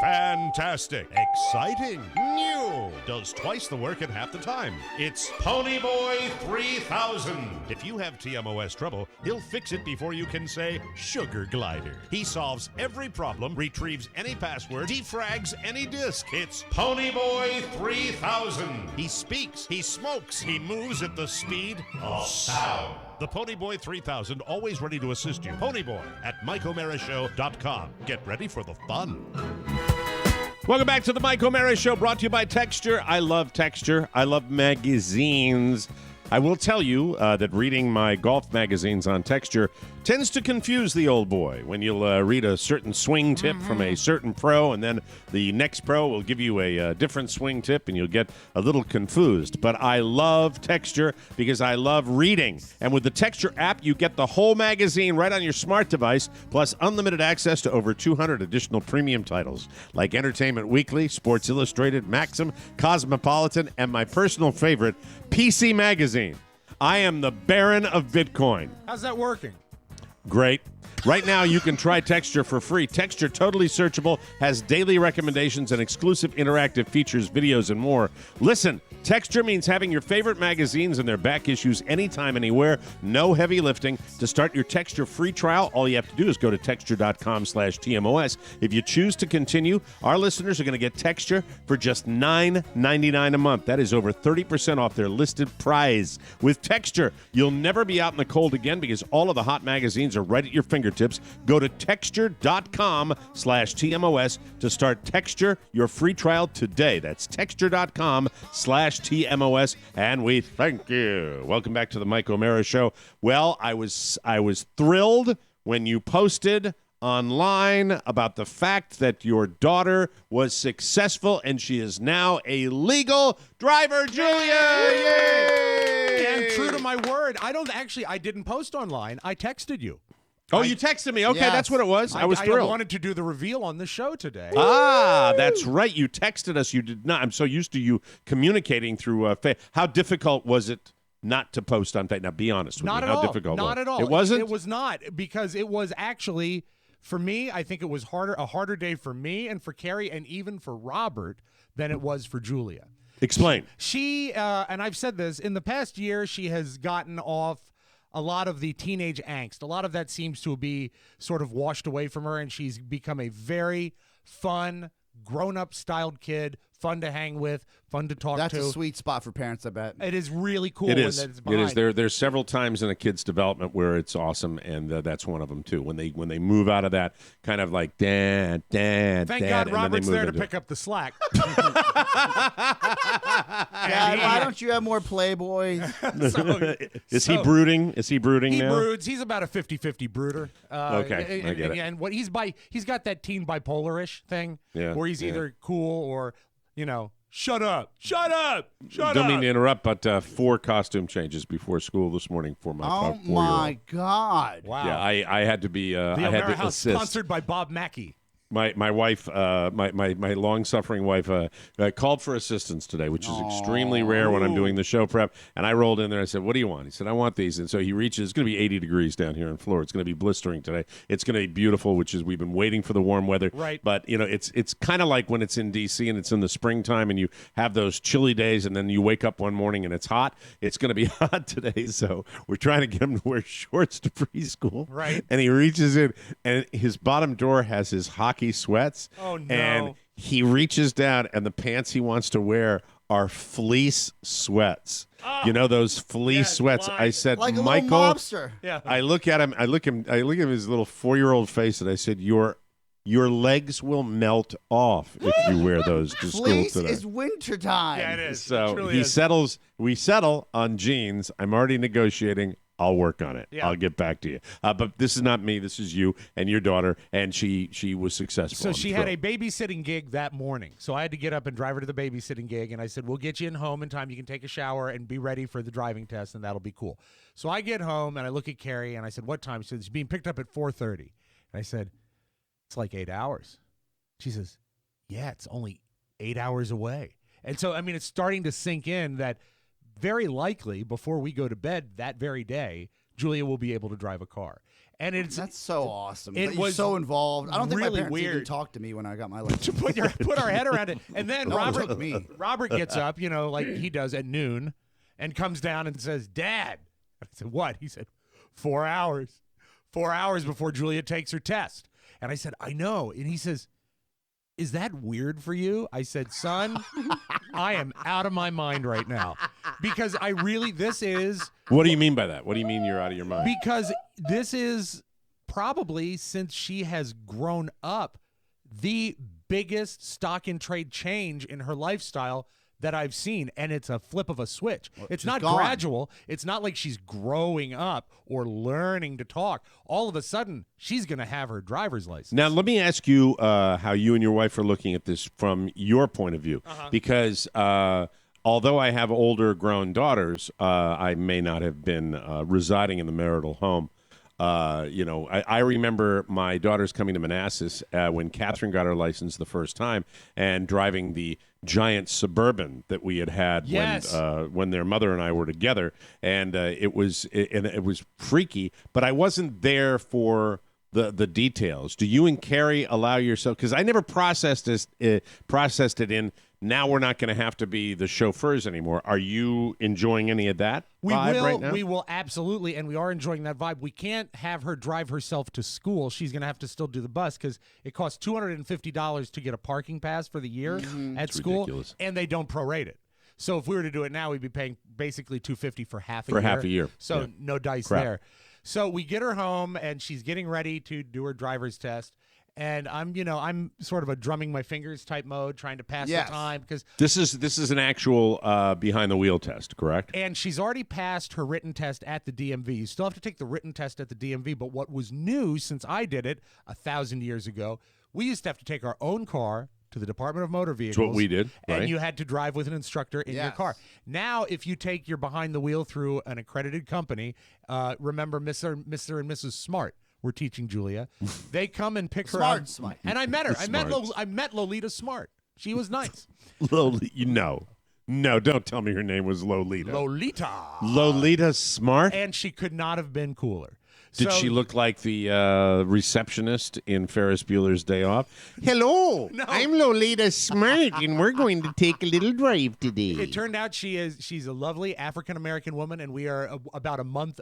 Fantastic, exciting, new, does twice the work at half the time. It's Ponyboy 3000. If you have TMOS trouble, he'll fix it before you can say sugar glider. He solves every problem, retrieves any password, defrags any disk. It's Ponyboy 3000. He speaks, he smokes, he moves at the speed of sound. The Ponyboy 3000, always ready to assist you. Ponyboy at MikeO'MaraShow.com. Get ready for the fun. Welcome back to the Mike O'Mara Show, brought to you by Texture. I love Texture. I love magazines. I will tell you that reading my golf magazines on Texture tends to confuse the old boy when you'll read a certain swing tip from a certain pro, and then the next pro will give you a different swing tip, and you'll get a little confused. But I love Texture because I love reading. And with the Texture app, you get the whole magazine right on your smart device, plus unlimited access to over 200 additional premium titles like Entertainment Weekly, Sports Illustrated, Maxim, Cosmopolitan, and my personal favorite, PC Magazine. I am the Baron of Bitcoin. How's that working? Great. Right now, you can try Texture for free. Texture, totally searchable, has daily recommendations and exclusive interactive features, videos, and more. Listen, Texture means having your favorite magazines and their back issues anytime, anywhere. No heavy lifting. To start your Texture free trial, all you have to do is go to texture.com/TMOS. If you choose to continue, our listeners are going to get Texture for just $9.99 a month. That is over 30% off their listed price. With Texture, you'll never be out in the cold again because all of the hot magazines are right at your fingertips. Go to texture.com/TMOS to start Texture, your free trial today. That's texture.com/TMOS, and we thank you. Welcome back to the Mike O'Mara Show. Well, I was thrilled when you posted online about the fact that your daughter was successful and she is now a legal driver, Julia. Yay! And true to my word, I didn't post online. I texted you. Oh, you texted me. Okay, yes. That's what it was. I was thrilled. I wanted to do the reveal on the show today. Ah, that's right. You texted us. You did not. I'm so used to you communicating through How difficult was it not to post on Facebook? Now, be honest with me. Not at How all. difficult Not was at all. It wasn't? It was not, because it was actually, for me, I think it was a harder day for me and for Carrie and even for Robert than it was for Julia. Explain. She and I've said this, in the past year, she has gotten off a lot of the teenage angst. A lot of that seems to be sort of washed away from her, and she's become a very fun, grown-up styled kid, fun to hang with, fun to talk to. That's a sweet spot for parents, I bet. It is really cool. It is. When that's It is. There's several times in a kid's development where it's awesome, and that's one of them too. When they move out of that kind of like dad. Thank God and Robert's then they there move to pick up the slack. Dad, why don't you have more Playboys? Is he brooding? Is he brooding He now? broods. He's about a 50-50 brooder. Okay, I get it. And what he's got that teen bipolar-ish thing, where he's either cool or, shut up. Don't mean to interrupt, but 4 costume changes before school this morning for my 4-year-old. Oh my God! Wow. Yeah, I had to be. The I had O'Mara to House, assist. sponsored by Bob Mackey. My wife, my long-suffering wife, called for assistance today, which is extremely rare when I'm doing the show prep. And I rolled in there. I said, "What do you want?" He said, "I want these." And so he reaches. It's going to be 80 degrees down here in Florida. It's going to be blistering today. It's going to be beautiful, which is we've been waiting for the warm weather. Right. But it's kind of like when it's in D.C. and it's in the springtime and you have those chilly days, and then you wake up one morning and it's hot. It's going to be hot today, so we're trying to get him to wear shorts to preschool. Right. And he reaches in, and his bottom drawer has his hockey sweats. Oh, no. And he reaches down, and the pants he wants to wear are fleece sweats. You know those fleece sweats. I said, like a Michael, little mobster. Yeah. I look at him. I look at his little 4-year-old face, and I said, Your legs will melt off if you wear those to school Fleece today. is wintertime. Yeah, it is. So It truly he is. settles. We settle on jeans. I'm already negotiating. I'll work on it. Yeah. I'll get back to you. But this is not me. This is you and your daughter, and she was successful. So I'm she had a thrilled. babysitting gig that morning. So I had to get up and drive her to the babysitting gig, and I said, we'll get you in home in time. You can take a shower and be ready for the driving test, and that'll be cool. So I get home, and I look at Carrie, and I said, what time? She said, she's being picked up at 4:30. And I said, it's like 8 hours. She says, yeah, it's only 8 hours away. And so, I mean, it's starting to sink in that very likely before we go to bed that very day, Julia will be able to drive a car. And that's so awesome. It That you're was so involved. I don't think really my parents even weird. talked to me when I got my license. To put our head around it. And then No one took me. Robert gets up, like he does at noon, and comes down and says, Dad. I said, what? He said, 4 hours. 4 hours before Julia takes her test. And I said, I know. And he says, is that weird for you? I said, son, I am out of my mind right now. Because this is... What do you mean by that? What do you mean you're out of your mind? Because this is probably, since she has grown up, the biggest stock and trade change in her lifestyle that I've seen, and it's a flip of a switch. It's not gone. gradual. It's not like she's growing up or learning to talk. All of a sudden, she's going to have her driver's license. Now, let me ask you how you and your wife are looking at this from your point of view. Because although I have older grown daughters, I may not have been residing in the marital home. I remember my daughters coming to Manassas when Catherine got her license the first time and driving the giant Suburban that we had when their mother and I were together, and it was freaky. But I wasn't there for the details. Do you and Carrie allow yourself? Because I never processed it in. Now we're not going to have to be the chauffeurs anymore. Are you enjoying any of that vibe right now? We will absolutely, and we are enjoying that vibe. We can't have her drive herself to school. She's going to have to still do the bus because it costs $250 to get a parking pass for the year at school, ridiculous. And they don't prorate it. So if we were to do it now, we'd be paying basically $250 for half a For year. half a year. So Yeah. no dice Crap. there. So we get her home, and she's getting ready to do her driver's test. And I'm sort of a drumming my fingers type mode, trying to pass the time because this is an actual behind the wheel test, correct? And she's already passed her written test at the DMV. You still have to take the written test at the DMV. But what was new since I did it 1,000 years ago, we used to have to take our own car to the Department of Motor Vehicles. That's what we did, right? And you had to drive with an instructor in your car. Now, if you take your behind the wheel through an accredited company, remember Mr. and Mrs. Smart. We're teaching Julia. They come and pick her up. Smart. And I met her. Smart. I met Lolita Smart. She was nice. No, don't tell me her name was Lolita. Lolita Smart? And she could not have been cooler. Did she look like the receptionist in Ferris Bueller's Day Off? Hello, I'm Lolita Smart, and we're going to take a little drive today. It turned out she's a lovely African-American woman, and we are about a month,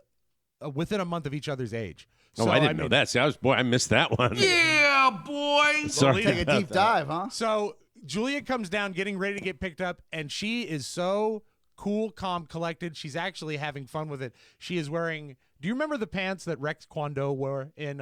within a month of each other's age. Oh, I didn't know that. See, I missed that one. Yeah, boy. Sorry Take a about deep that. dive, huh? So Julia comes down getting ready to get picked up, and she is so cool, calm, collected. She's actually having fun with it. She is wearing, do you remember the pants that Rex Kwon Do wore in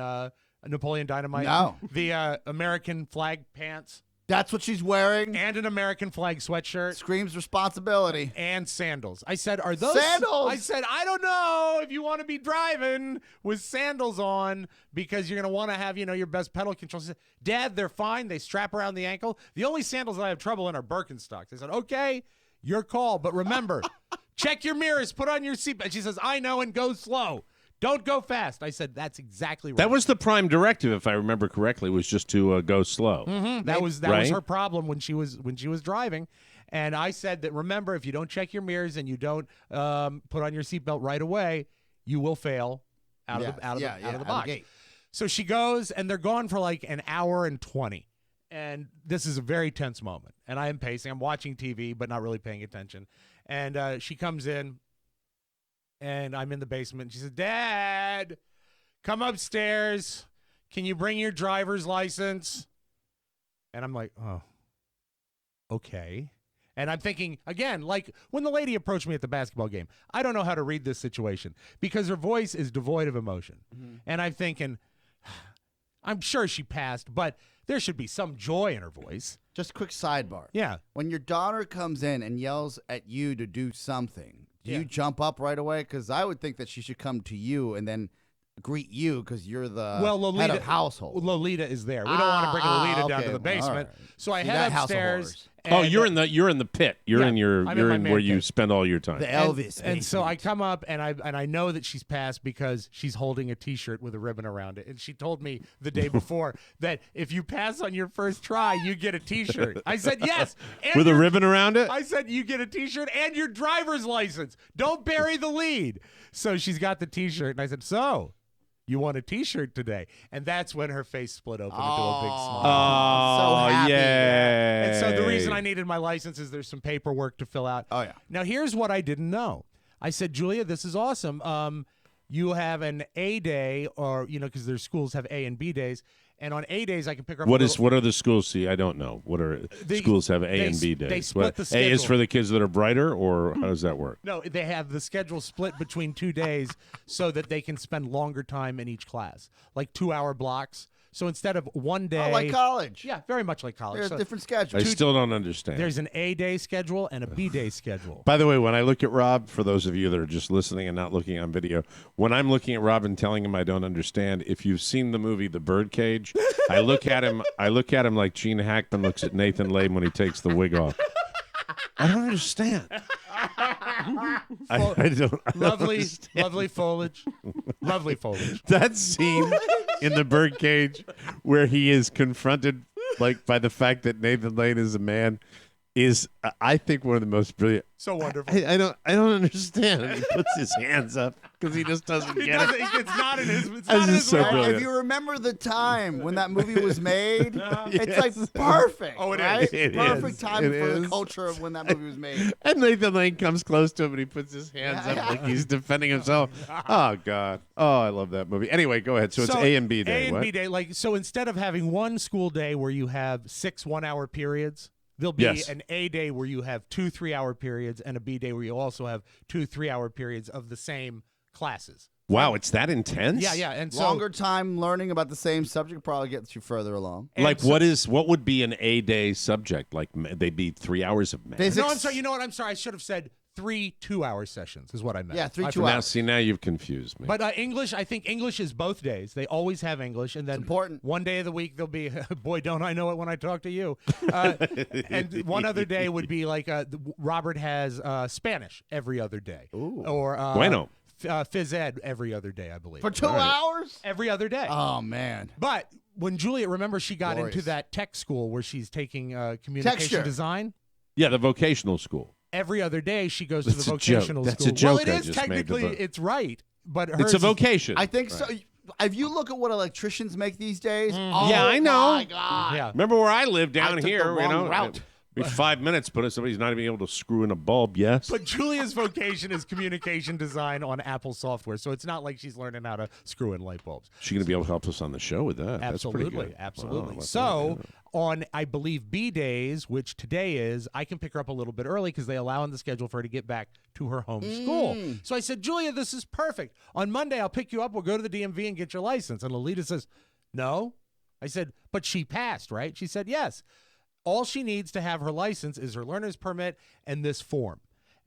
Napoleon Dynamite? No. The American flag pants. That's what she's wearing. And an American flag sweatshirt. Screams responsibility. And sandals. I said, are those sandals? I said, I don't know if you want to be driving with sandals on because you're going to want to have, your best pedal control. She said, Dad, they're fine. They strap around the ankle. The only sandals that I have trouble in are Birkenstocks. I said, okay, your call. But remember, check your mirrors, put on your seatbelt. She says, I know, and go slow. Don't go fast. I said, that's exactly right. That was the prime directive, if I remember correctly, was just to go slow. Mm-hmm. That was her problem when she was driving. And I said that, remember, if you don't check your mirrors and you don't put on your seatbelt right away, you will fail out of the box. So she goes, and they're gone for like an hour and 20. And this is a very tense moment. And I am pacing. I'm watching TV, but not really paying attention. And she comes in. And I'm in the basement. She said, Dad, come upstairs. Can you bring your driver's license? And I'm like, oh, okay. And I'm thinking, again, like when the lady approached me at the basketball game, I don't know how to read this situation because her voice is devoid of emotion. Mm-hmm. And I'm thinking, I'm sure she passed, but there should be some joy in her voice. Just a quick sidebar. Yeah. When your daughter comes in and yells at you to do something, do you jump up right away? Because I would think that she should come to you and then greet you because you're the head of household. Lolita is there. We don't want to bring Lolita down to the basement. Right. So I head upstairs. Oh, you're in the pit. You're in where you spend all your time. The Elvis. And so I come up and I know that she's passed because she's holding a T-shirt with a ribbon around it. And she told me the day before that if you pass on your first try, you get a T-shirt. I said yes. With a ribbon around it? I said you get a T-shirt and your driver's license. Don't bury the lead. So she's got the T-shirt, and I said, so you want a T-shirt today? And that's when her face split open into a big smile. So happy. Yeah. And so the reason I needed my license is there's some paperwork to fill out. Oh, yeah. Now, here's what I didn't know. I said, Julia, this is awesome. You have an A day, or, because their schools have A and B days. And on A days, I can pick her up. What are the schools? See, I don't know. What are schools have A and B days? They split the schedule. A is for the kids that are brighter, or how does that work? No, they have the schedule split between 2 days so that they can spend longer time in each class, like 2-hour blocks. So instead of one day, like college. Yeah, very much like college. There's So different schedules. I still don't understand. there's an A day schedule and a B day schedule. By the way, when I look at Rob, for those of you that are just listening and not looking on video, when I'm looking at Rob and telling him I don't understand, if you've seen the movie The Birdcage, I look at him like Gene Hackman looks at Nathan Lane when he takes the wig off. I don't understand. I don't Lovely understand. foliage. Lovely foliage. That scene in The Birdcage where he is confronted by the fact that Nathan Lane is a man is, I think, one of the most brilliant. So wonderful. I don't understand. And he puts his hands up because he just doesn't get it. It's not in his. It's This not in is his so world. brilliant. If you remember the time when that movie was made, it's like perfect. Oh, it is. right? It Perfect is. time It for is. the culture of when that movie was made. And Nathan Lane comes close to him and he puts his hands up like he's defending himself. Oh, God. Oh, I love that movie. Anyway, go ahead. So it's A and B day. A and What? B day. So instead of having one school day where you have 6 1-hour periods, there'll be Yes. an A day where you have 2 3-hour periods and a B day where you also have 2 3-hour periods of the same classes. Wow, it's that intense? Yeah. And so Longer time learning about the same subject probably gets you further along. Like, what would be an A day subject? Like, they'd be 3 hours of math. No, I'm sorry. You know what? I'm sorry. I should have said 3 2-hour sessions is what I meant. Yeah, 3 I 2 forgot. Now, see, now you've confused me. But English, I think English is both days. They always have English, and then important. one day of the week they'll be, boy, don't I know it when I talk to you. And one other day would be like Robert has Spanish every other day, or Bueno. Phys Ed every other day, I believe. For 2 hours? Every other day. Oh, man. But when Juliet, remember, she got Glorious. into that tech school where she's taking communication Texture. design. Yeah, the vocational school. Every other day she goes That's to a the joke. vocational That's school. a joke Well, I it is just made technically, about- it's right. But hers It's a is- vocation. I think so. If you look at what electricians make these days, Yeah, I know. My God. Yeah. Remember where I live I down took the here? wrong route. Be 5 minutes, but somebody's not even able to screw in a bulb. Yes. But Julia's vocation is communication design on Apple software, so it's not like she's learning how to screw in light bulbs. She's going to be able to help us on the show with that. That's pretty Absolutely, good. absolutely. Wow, So on, I believe, B days, which today is, I can pick her up a little bit early because they allow in the schedule for her to get back to her home school. So I said, Julia, this is perfect. On Monday, I'll pick you up. We'll go to the DMV and get your license. And Lolita says, no. I said, but she passed, right? She said, yes. All she needs to have her license is her learner's permit and this form.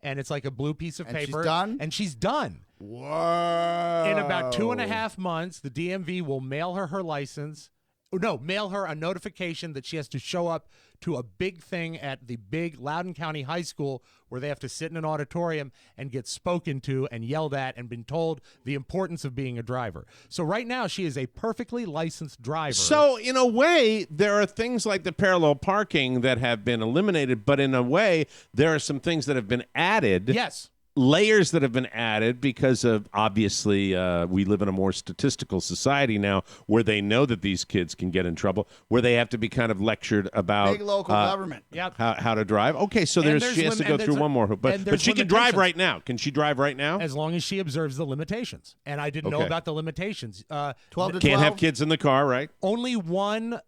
And it's like a blue piece of And she's paper. done? And she's done. Whoa. In about 2.5 months, the DMV will mail her license. No, mail her a notification that she has to show up to a big thing at the big Loudoun County High School where they have to sit in an auditorium and get spoken to and yelled at and been told the importance of being a driver. So right now, she is a perfectly licensed driver. So, in a way, there are things like the parallel parking that have been eliminated, but in a way, there are some things that have been added. Yes. Layers that have been added because of, obviously, we live in a more statistical society now where they know that these kids can get in trouble, where they have to be kind of lectured about Big local government. Yep. how to drive. Okay, so And she has to lim- go and through there's- one more hoop. and But there's she can drive limitations. right now. Can she drive right now? As long as she observes the limitations. And I didn't know Okay. about the limitations. 12 to 12? Can't have kids in the car, right? Only one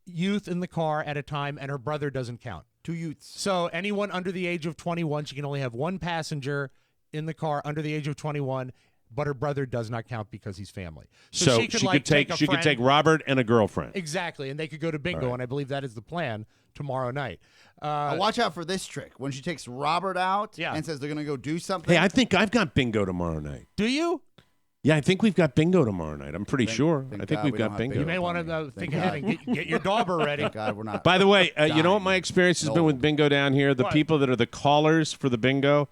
youth in the car at a time, and her brother doesn't count. 2 youths. So anyone under the age of 21, she can only have one passenger in the car under the age of 21, but her brother does not count because he's family. So she could take a she could friend- take Robert and a girlfriend. Exactly, and they could go to bingo, All right. and I believe that is the plan tomorrow night. Watch out for this trick. When she takes Robert out Yeah. and says they're going to go do something. Hey, I think I've got bingo tomorrow night. Do you? Yeah, I think we've got bingo tomorrow night. I'm pretty sure. thank I think God we've we got don't have bingo. You may want to think ahead and get your dauber ready. Thank God we're not. By the way, you know what dying. my experience has been No. with bingo down here? The What? people that are the callers for the bingo,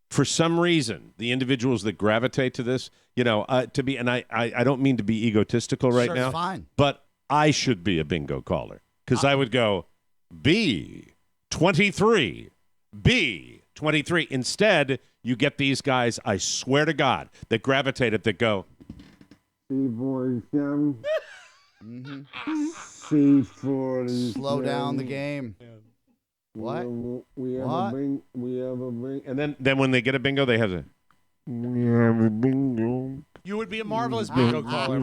for some reason, the individuals that gravitate to this, and I don't mean to be egotistical right Sure, now, it's fine. but I should be a bingo caller because I would go B23, B23. Instead, you get these guys, I swear to God, that gravitated, that go, C47. Mhm. C47. Slow down the game. What? We have What? a bing. We have a bing. and then when they get a bingo, they have a, We have a bingo. You would be a marvelous bingo caller.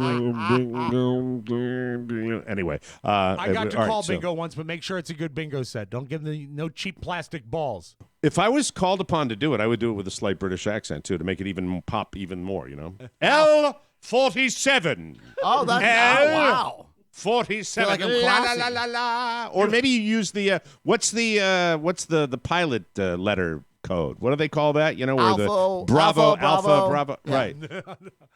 Anyway, I got to all right, call so bingo once, but make sure it's a good bingo set. Don't give them no cheap plastic balls. if I was called upon to do it, I would do it with a slight British accent too, to make it even pop even more. L47. Oh, that's L- wow. 47. Feel like I'm la, la, classy. la, la, la. Or maybe you use the what's the pilot letter code? What do they call that? You know, where the Bravo, Alpha. Yeah. Right.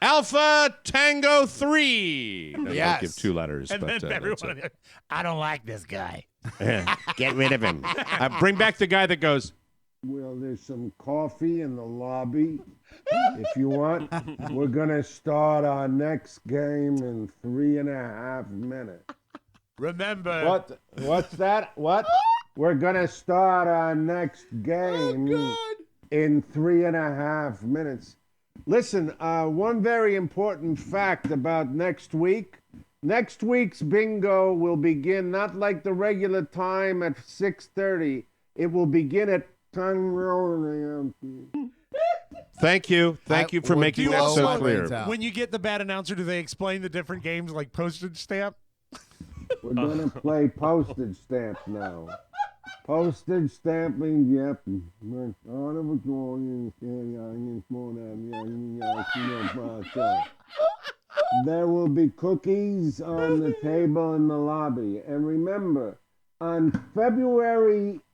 Alpha Tango 3. They Yes. might give 2 letters. And but, then everyone, I don't like this guy. get rid of him. Bring back the guy that goes, Well, there's some coffee in the lobby. If you want, we're going to start our next game in 3.5 minutes. Remember. What's that? What? We're going to start our next game in 3.5 minutes. Listen, one very important fact about next week. Next week's bingo will begin not like the regular time at 6:30. It will begin at Thank you for making that so clear. When you get the bad announcer, do they explain the different games like postage stamp? We're going to play postage stamp now. Postage stamping, yep. There will be cookies on the table in the lobby. And remember, on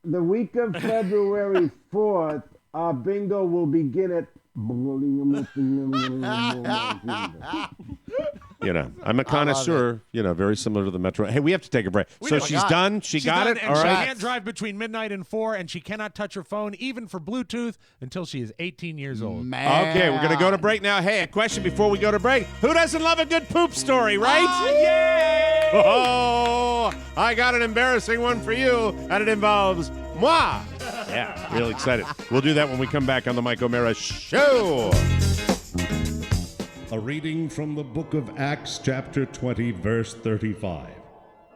the week of February 4th, our bingo will begin at... You know, I'm a connoisseur, very similar to the Metro. Hey, we have to take a break. So she's done. She got it. And All she right. can't drive between midnight and 4, and she cannot touch her phone, even for Bluetooth, until she is 18 years old. Man. Okay, we're going to go to break now. Hey, a question before we go to break. Who doesn't love a good poop story, right? Yay! Oh, I got an embarrassing one for you, and it involves moi. Yeah, real excited. We'll do that when we come back on the Mike O'Mara Show. A reading from the book of Acts, chapter 20, verse 35.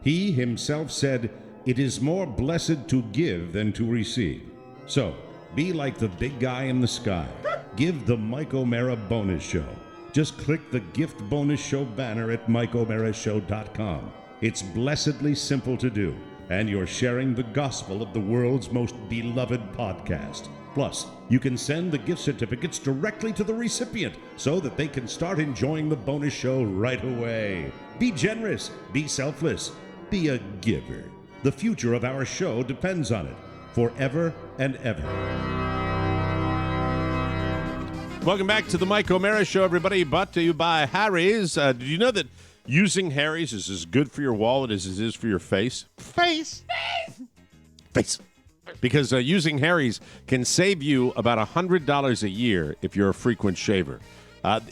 He himself said, "It is more blessed to give than to receive." So, be like the big guy in the sky. Give the Mike O'Mara Bonus Show. Just click the Gift Bonus Show banner at MikeO'MaraShow.com. It's blessedly simple to do, and you're sharing the gospel of the world's most beloved podcast. Plus, you can send the gift certificates directly to the recipient so that they can start enjoying the bonus show right away. Be generous, be selfless, be a giver. The future of our show depends on it, forever and ever. Welcome back to the Mike O'Mara Show, everybody. Brought to you by Harry's. Did you know that using Harry's is as good for your wallet as it is for your face? Face. Because using Harry's can save you about $100 a year if you're a frequent shaver.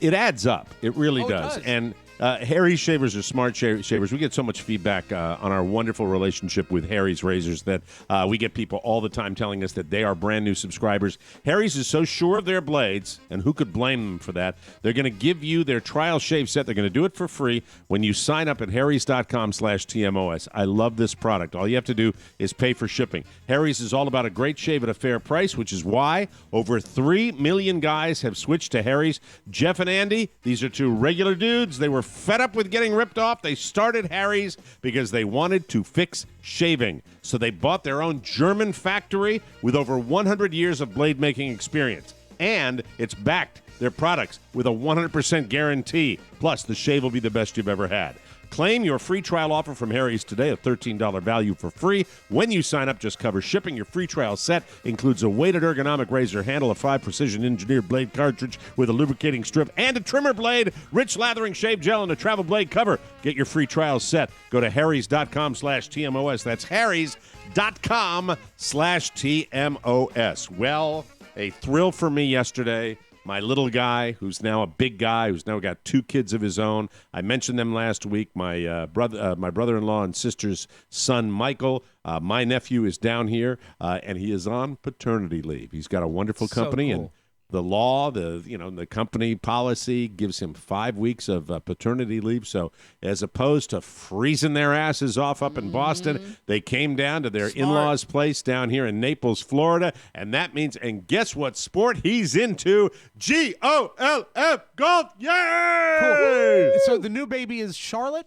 It adds up. It really does. And Harry's shavers are smart shavers. We get so much feedback on our wonderful relationship with Harry's razors that we get people all the time telling us that they are brand new subscribers. Harry's is so sure of their blades, and who could blame them for that? They're going to give you their trial shave set. They're going to do it for free when you sign up at harrys.com/TMOS. I love this product. All you have to do is pay for shipping. Harry's is all about a great shave at a fair price, which is why over 3 million guys have switched to Harry's. Jeff and Andy, these are two regular dudes. They were fed up with getting ripped off. They started Harry's because they wanted to fix shaving. So they bought their own German factory with over 100 years of blade making experience. And it's backed their products with a 100% guarantee. Plus, the shave will be the best you've ever had. Claim your free trial offer from Harry's today, a $13 value for free. When you sign up, just cover shipping. Your free trial set includes a weighted ergonomic razor handle, a 5 precision-engineered blade cartridge with a lubricating strip, and a trimmer blade, rich lathering shave gel, and a travel blade cover. Get your free trial set. Go to harrys.com/TMOS. That's harrys.com/TMOS. Well, a thrill for me yesterday. My little guy, who's now a big guy, who's now got 2 kids of his own. I mentioned them last week. My brother-in-law and sister's son, Michael. My nephew is down here, and he is on paternity leave. He's got a wonderful company, cool. and the law, the company policy gives him 5 weeks of paternity leave. So as opposed to freezing their asses off up in Boston, they came down to their in-laws' place down here in Naples, Florida. And that means, and guess what sport he's into? GOLF, golf. Yay! Cool. So the new baby is Charlotte?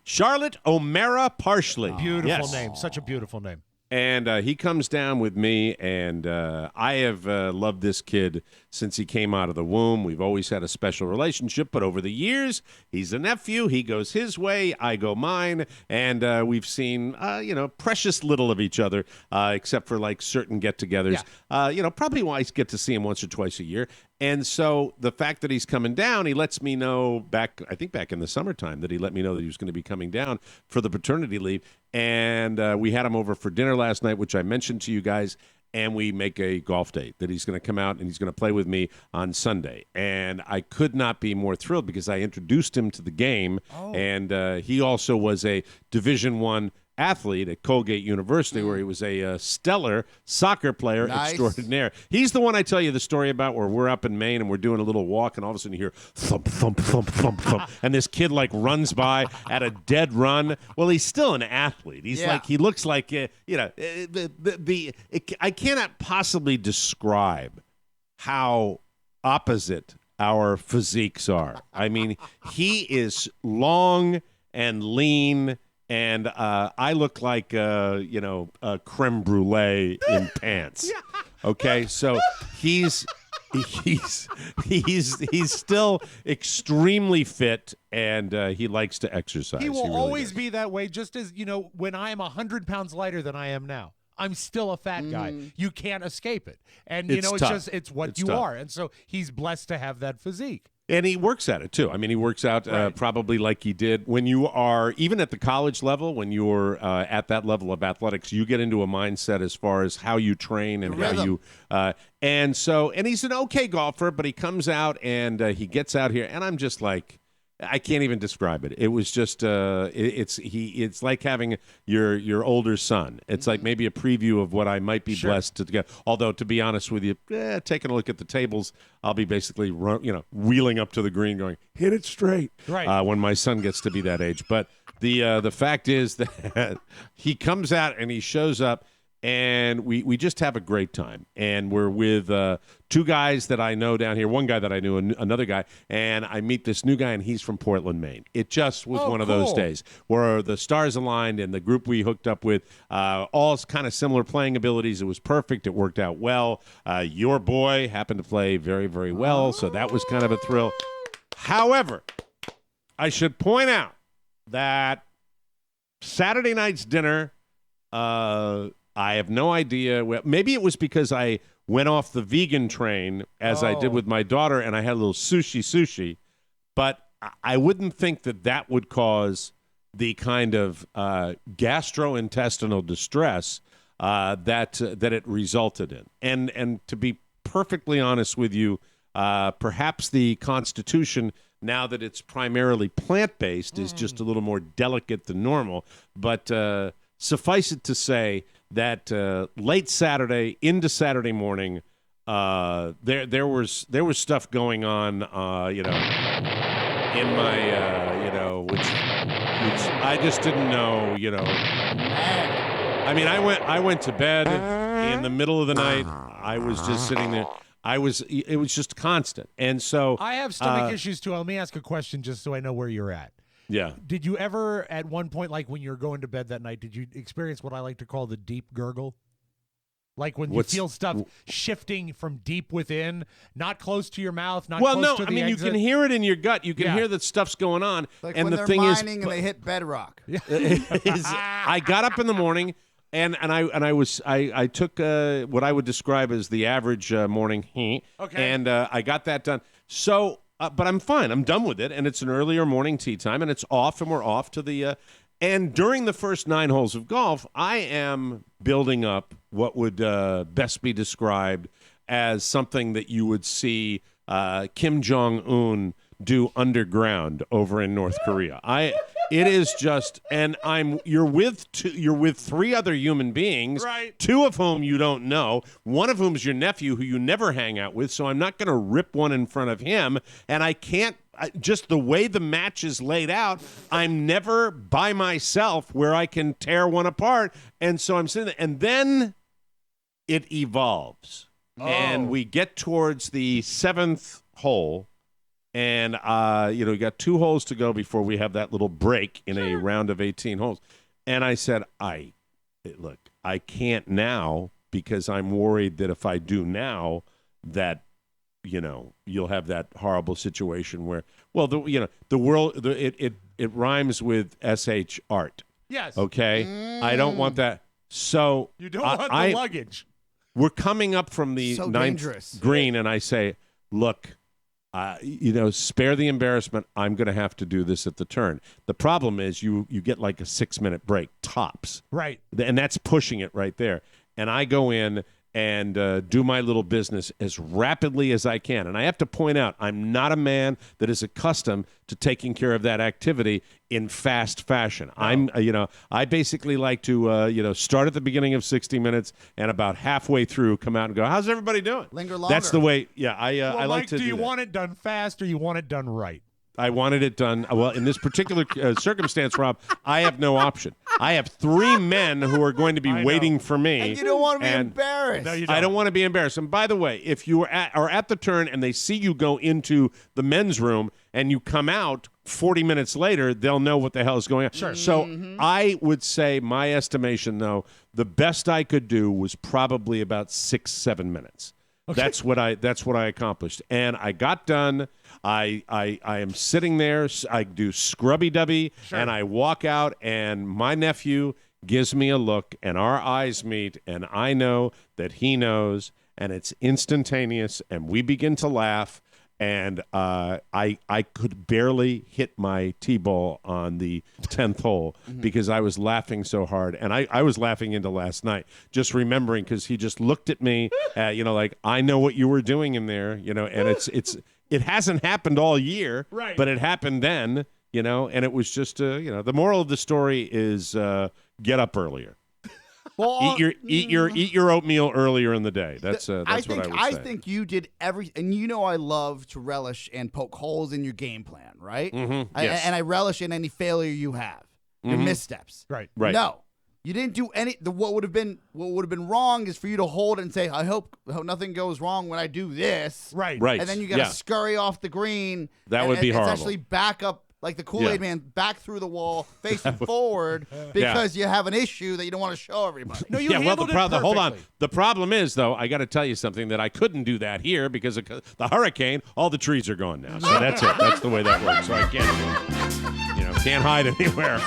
Charlotte O'Mara Parsley. Beautiful Yes. name. Such a beautiful name. And he comes down with me, and I have loved this kid since he came out of the womb. We've always had a special relationship, but over the years, he's a nephew. He goes his way, I go mine, and we've seen, precious little of each other, except for like certain get-togethers. Yeah. Probably wise get to see him once or twice a year. And so the fact that he's coming down, he lets me know back in the summertime that he let me know that he was going to be coming down for the paternity leave. And we had him over for dinner last night, which I mentioned to you guys, and we make a golf date that he's going to come out and he's going to play with me on Sunday. And I could not be more thrilled because I introduced him to the game, and he also was a Division I athlete at Colgate University, where he was a stellar soccer player extraordinaire. He's the one I tell you the story about where we're up in Maine and we're doing a little walk, and all of a sudden you hear thump, thump, thump, thump, thump, and this kid like runs by at a dead run. Well, he's still an athlete. He's like, he looks like, I cannot possibly describe how opposite our physiques are. I mean, he is long and lean, and I look like a creme brulee in pants. Okay, so he's still extremely fit, and he likes to exercise. He will really always does. be that way. Just as when I am 100 pounds lighter than I am now, I'm still a fat guy. You can't escape it, and It's tough. it's what It's you tough. are. And so he's blessed to have that physique. And he works at it, too. I mean, he works out probably like he did when you are, even at the college level, when you're at that level of athletics, you get into a mindset as far as how you train and how you and he's an okay golfer, but he comes out and he gets out here, and I'm just like, I can't even describe it. It was just it's like having your older son. It's like maybe a preview of what I might be blessed to get. Although, to be honest with you, taking a look at the tables, I'll be basically wheeling up to the green, going, hit it straight. Right. When my son gets to be that age. But the fact is that he comes out and he shows up, and we just have a great time. And we're with two guys that I know down here, one guy that I knew, another guy, and I meet this new guy, and he's from Portland, Maine. It just was one of those days where the stars aligned, and the group we hooked up with, all kind of similar playing abilities. It was perfect. It worked out well. Your boy happened to play very, very well, so that was kind of a thrill. However, I should point out that Saturday night's dinner, I have no idea. Maybe it was because I went off the vegan train, as I did with my daughter, and I had a little sushi. But I wouldn't think that would cause the kind of gastrointestinal distress that it resulted in. And to be perfectly honest with you, perhaps the Constitution, now that it's primarily plant-based, is just a little more delicate than normal. But suffice it to say that late Saturday into Saturday morning, there was stuff going on, in my, which I just didn't know, I mean, I went to bed in the middle of the night. I was just sitting there. It was just constant, and so I have stomach issues too. Let me ask a question just so I know where you're at. Yeah. Did you ever, at one point, like when you were going to bed that night, did you experience what I like to call the deep gurgle? Like when you feel stuff shifting from deep within, not close to your mouth, not close to the exit? You can hear it in your gut. You can hear that stuff's going on. Like and when the they're thing mining is, and they hit bedrock. I got up in the morning and I took what I would describe as the average morning, and I got that done. So. But I'm fine. I'm done with it, and it's an earlier morning tea time, and it's off, and we're off to the and during the first 9 holes of golf, I am building up what would best be described as something that you would see Kim Jong-un do underground over in North Korea. It is just, and you're with 3 other human beings, right, 2 of whom you don't know, one of whom is your nephew who you never hang out with, so I'm not going to rip one in front of him, and I can't, just the way the match is laid out, I'm never by myself where I can tear one apart, and so I'm sitting there, and then it evolves, and we get towards the 7th hole, and, we got 2 holes to go before we have that little break in a round of 18 holes. And I said, look, I can't now because I'm worried that if I do now, that you'll have that horrible situation where, the world, it rhymes with sh art. Yes. Okay. I don't want that. So you don't want the luggage. We're coming up from the ninth green, and I say, look, spare the embarrassment. I'm going to have to do this at the turn. The problem is you get like a 6-minute break, tops. Right. And that's pushing it right there. And I go in and do my little business as rapidly as I can. And I have to point out, I'm not a man that is accustomed to taking care of that activity in fast fashion. No. I basically like to, start at the beginning of 60 Minutes and about halfway through come out and go, how's everybody doing? Linger longer. That's the way, I like to do that. Do you want it done fast or you want it done right? I wanted it done. Well, in this particular circumstance, Rob, I have no option. I have 3 men who are going to be waiting for me. And you don't want to be embarrassed. No, you don't. I don't want to be embarrassed. And by the way, if you are at the turn and they see you go into the men's room and you come out 40 minutes later, they'll know what the hell is going on. Sure. So I would say, my estimation, though, the best I could do was probably about 6-7 minutes. Okay. That's what I accomplished, and I got done. I am sitting there. I do scrubby-dubby, and I walk out, and my nephew gives me a look, and our eyes meet, and I know that he knows, and it's instantaneous, and we begin to laugh. And I could barely hit my T-ball on the 10th hole because I was laughing so hard. And I was laughing into last night, just remembering, because he just looked at me, like, I know what you were doing in there, and it hasn't happened all year, right? But it happened then, and it was just, the moral of the story is get up earlier. Well, eat your oatmeal earlier in the day. That's what I would say. I think you did and I love to relish and poke holes in your game plan, right? Mm-hmm. Yes. And I relish in any failure you have, your missteps. Right. No, you didn't do any. What would have been wrong is for you to hold it and say, I hope nothing goes wrong when I do this. Right. Right. And then you got to scurry off the green. That would be horrible. Essentially back up. Like the Kool-Aid man, back through the wall, facing forward, because you have an issue that you don't want to show everybody. No, you handled it perfectly. Hold on. The problem is, though, I got to tell you something, that I couldn't do that here because of the hurricane. All the trees are gone now, so that's it. That's the way that works. So I can't hide anywhere.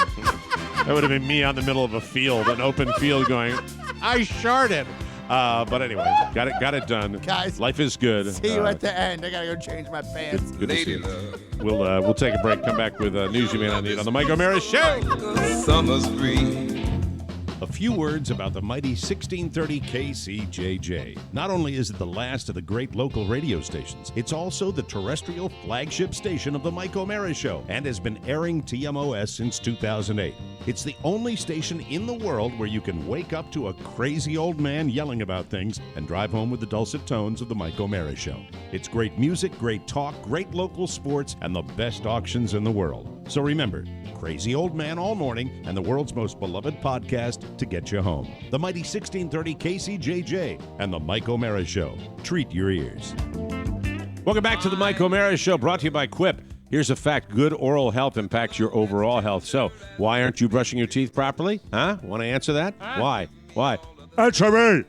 That would have been me on the middle of a field, an open field, going, I sharted. But anyway, got it done. Guys, life is good. See you at the end. I gotta go change my pants. Good to see you. We'll take a break. Come back with news you may not need on the Mike O'Meara Show. Summer's breeze. A few words about the mighty 1630 KCJJ. Not only is it the last of the great local radio stations, it's also the terrestrial flagship station of the Mike O'Meara Show and has been airing TMOS since 2008. It's the only station in the world where you can wake up to a crazy old man yelling about things and drive home with the dulcet tones of the Mike O'Meara Show. It's great music, great talk, great local sports, and the best auctions in the world. So remember, crazy old man all morning and the world's most beloved podcast to get you home. The mighty 1630 KCJJ and the Mike O'Meara Show. Treat your ears. Welcome back to the Mike O'Meara Show, brought to you by Quip. Here's a fact: good oral health impacts your overall health. So, why aren't you brushing your teeth properly? Huh? Want to answer that? Why? Answer me!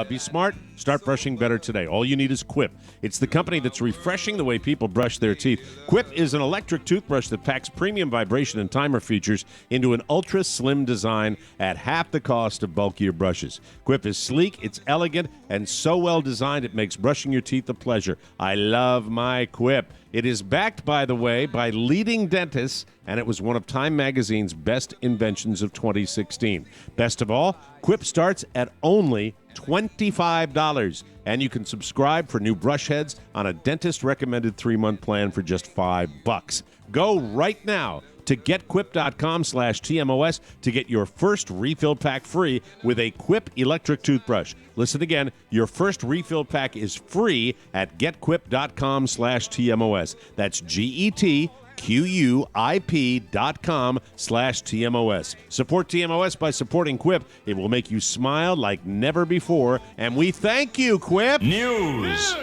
Be smart. Start brushing better today. All you need is Quip. It's the company that's refreshing the way people brush their teeth. Quip is an electric toothbrush that packs premium vibration and timer features into an ultra-slim design at half the cost of bulkier brushes. Quip is sleek, it's elegant, and so well designed it makes brushing your teeth a pleasure. I love my Quip. It is backed, by the way, by leading dentists, and it was one of Time Magazine's best inventions of 2016. Best of all, Quip starts at only $25, and you can subscribe for new brush heads on a dentist-recommended 3-month plan for just $5. Go right now to getquip.com/TMOS to get your first refill pack free with a Quip electric toothbrush. Listen again, your first refill pack is free at getquip.com/TMOS. That's GETQUIP.com/TMOS. Support TMOS by supporting Quip. It will make you smile like never before, and we thank you, Quip. News.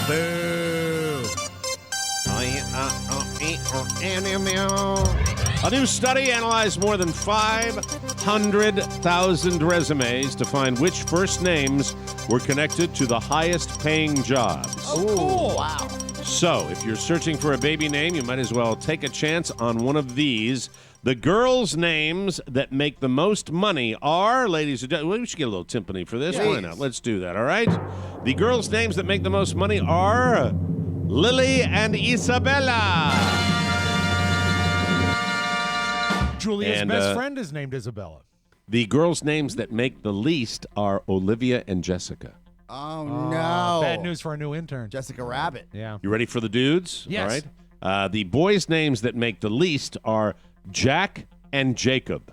Boo. A new study analyzed more than 5 600,000 resumes to find which first names were connected to the highest paying jobs. Oh, cool. Wow. So, if you're searching for a baby name, you might as well take a chance on one of these. The girls' names that make the most money are, ladies and gentlemen, we should get a little timpani for this. Why not? Let's do that, all right? The girls' names that make the most money are Lily and Isabella. Julia's best friend is named Isabella. The girls' names that make the least are Olivia and Jessica. Oh, no. Bad news for our new intern. Jessica Rabbit. Yeah. You ready for the dudes? Yes. All right. The boys' names that make the least are Jack and Jacob.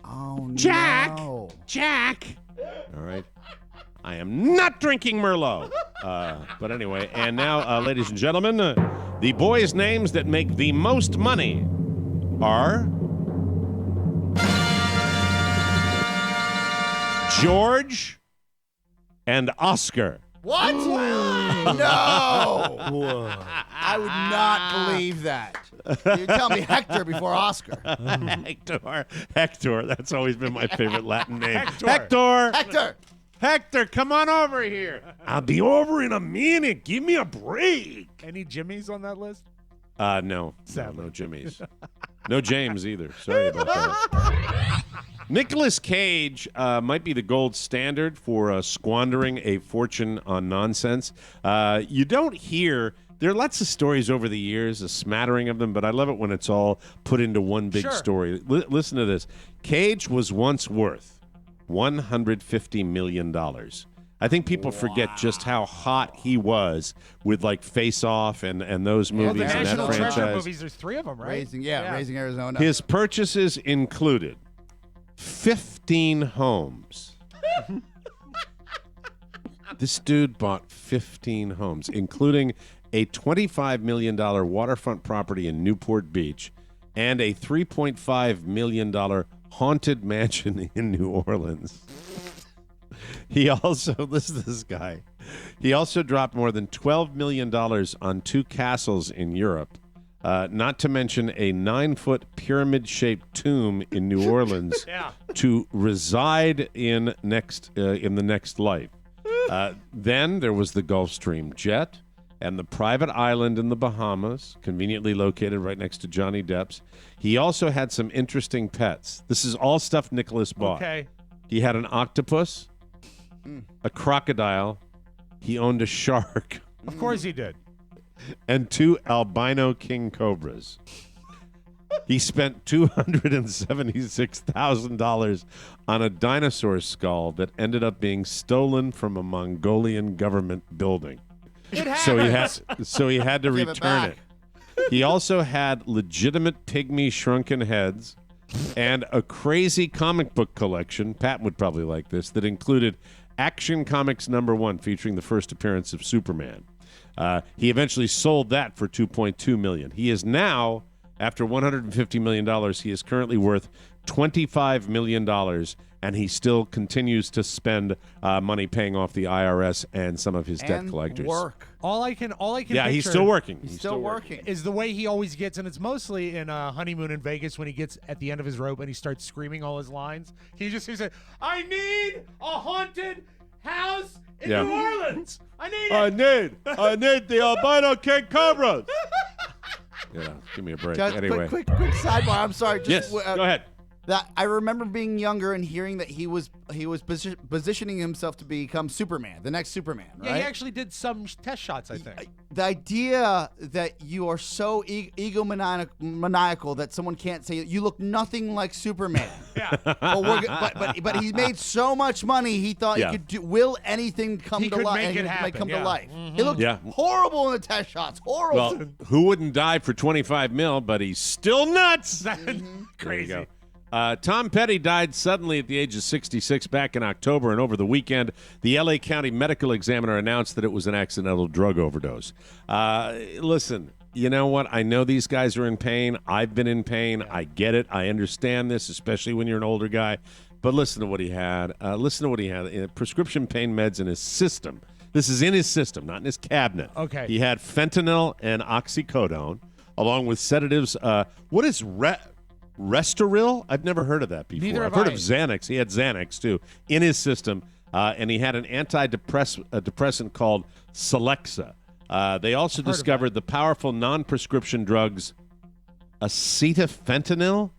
Oh, Jack! no. Jack! All right. I am not drinking Merlot. But anyway, and now, ladies and gentlemen, the boys' names that make the most money are George and Oscar. What? No. I would not believe that. You tell me Hector before Oscar. Hector. That's always been my favorite Latin name. Hector. Hector, come on over here. I'll be over in a minute. Give me a break. Any Jimmys on that list? No, Jimmy's. No James either. Sorry about that. Nicolas Cage might be the gold standard for squandering a fortune on nonsense. You don't hear... There are lots of stories over the years, a smattering of them, but I love it when it's all put into one big story. Listen to this. Cage was once worth $150 million. I think people forget just how hot he was with like Face Off and those movies and that National Treasure franchise. movies, there's 3 of them, right? Raising Arizona. His purchases included 15 homes. This dude bought 15 homes, including a $25 million waterfront property in Newport Beach and a $3.5 million haunted mansion in New Orleans. He also, listen to this guy, he also dropped more than $12 million on 2 castles in Europe, not to mention a 9-foot pyramid-shaped tomb in New Orleans to reside in the next life. Then there was the Gulfstream jet and the private island in the Bahamas, conveniently located right next to Johnny Depp's. He also had some interesting pets. This is all stuff Nicholas bought. Okay. He had an octopus, a crocodile. He owned a shark. Of course he did. And 2 albino king cobras. He spent $276,000 on a dinosaur skull that ended up being stolen from a Mongolian government building. So he had to return it. He also had legitimate pygmy shrunken heads and a crazy comic book collection. Pat would probably like this, that included Action Comics #1, featuring the first appearance of Superman. He eventually sold that for $2.2 million. He is now, after $150 million, he is currently worth $25 million, and he still continues to spend money paying off the IRS and some of his debt collectors. All I can Yeah, he's picture still working. He's still working. is the way he always gets, and it's mostly in Honeymoon in Vegas when he gets at the end of his rope and he starts screaming all his lines. He said, "I need a haunted house in New Orleans. I need the albino king cobras." Yeah, give me a break. Just anyway, quick sidebar. I'm sorry. Yes, go ahead. That I remember being younger and hearing that he was positioning himself to become Superman, the next Superman. Right? Yeah, he actually did some test shots, I think. The idea that you are so egomaniacal that someone can't say you look nothing like Superman. Yeah. But he made so much money, he thought he could will anything come to life. Make it happen. Come to life. Mm-hmm. He looked horrible in the test shots. Horrible. Well, who wouldn't die for $25 million? But he's still nuts. Crazy. Tom Petty died suddenly at the age of 66 back in October, and over the weekend, the L.A. County Medical Examiner announced that it was an accidental drug overdose. Listen, you know what? I know these guys are in pain. I've been in pain. I get it. I understand this, especially when you're an older guy. But listen to what he had. Prescription pain meds in his system. This is in his system, not in his cabinet. Okay. He had fentanyl and oxycodone, along with sedatives. What is Restoril? I've never heard of that before. Neither I've have heard I. of Xanax. He had Xanax, too, in his system, and he had an antidepressant called Celexa. They also discovered the powerful non-prescription drugs acetafentanyl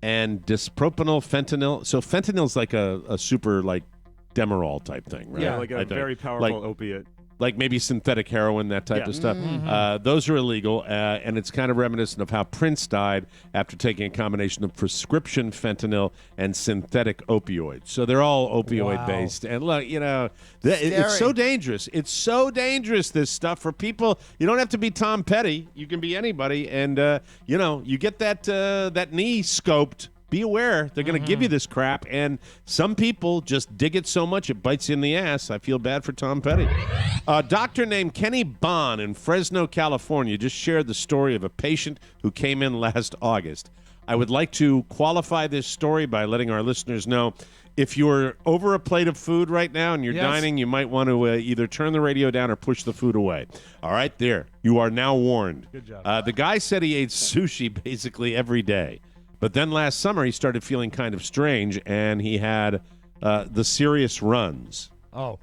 and dispropanol fentanyl. So fentanyl's like a super, like, Demerol type thing, right? Yeah, like a very powerful opiate. Like maybe synthetic heroin, that type of stuff. Those are illegal, and it's kind of reminiscent of how Prince died after taking a combination of prescription fentanyl and synthetic opioids. So they're all opioid-based. And look, it's so dangerous. It's so dangerous, this stuff, for people. You don't have to be Tom Petty. You can be anybody. And, you get that knee scoped. Be aware, they're going to give you this crap, and some people just dig it so much it bites you in the ass. I feel bad for Tom Petty. A doctor named Kenny Bond in Fresno, California, just shared the story of a patient who came in last August. I would like to qualify this story by letting our listeners know if you're over a plate of food right now and you're dining, you might want to either turn the radio down or push the food away. All right, there. You are now warned. Good job. The guy said he ate sushi basically every day. But then last summer, he started feeling kind of strange, and he had the serious runs. Oh.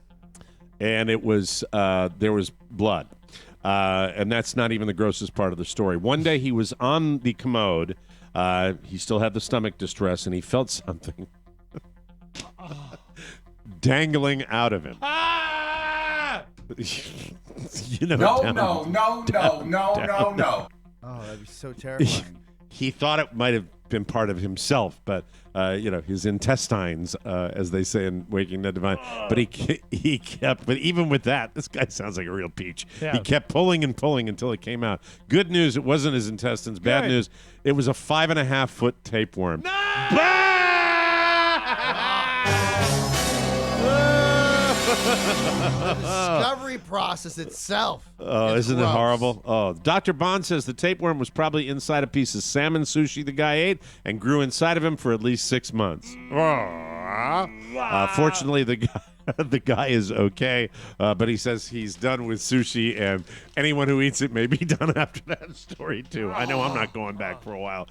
And it was there was blood. And that's not even the grossest part of the story. One day, he was on the commode. He still had the stomach distress, and he felt something dangling out of him. Ah! No. Oh, that'd be so terrifying. He thought it might have been part of himself, but his intestines, as they say in Waking the Divine. But he kept. But even with that, this guy sounds like a real peach. Yeah. He kept pulling and pulling until it came out. Good news, it wasn't his intestines. Bad news, it was a 5.5-foot tapeworm. The discovery process itself. Oh, isn't it horrible? Oh, Dr. Bond says the tapeworm was probably inside a piece of salmon sushi the guy ate and grew inside of him for at least 6 months. Fortunately, the guy is okay, but he says he's done with sushi, and anyone who eats it may be done after that story, too. I know I'm not going back for a while.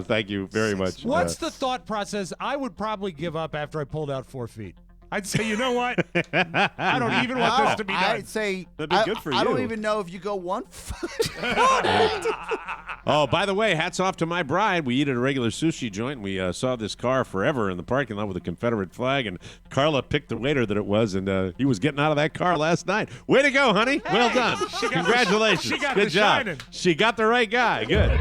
Thank you very much. What's the thought process? I would probably give up after I pulled out 4 feet. I'd say, you know what? I don't even want this to be done. I'd say that'd be good for you. I don't even know if you go 1 foot. Oh, by the way, hats off to my bride. We eat at a regular sushi joint. We saw this car forever in the parking lot with a Confederate flag, and Carla picked the waiter that it was, and he was getting out of that car last night. Way to go, honey. Well done. Congratulations. Good job. Shining. She got the right guy. Good.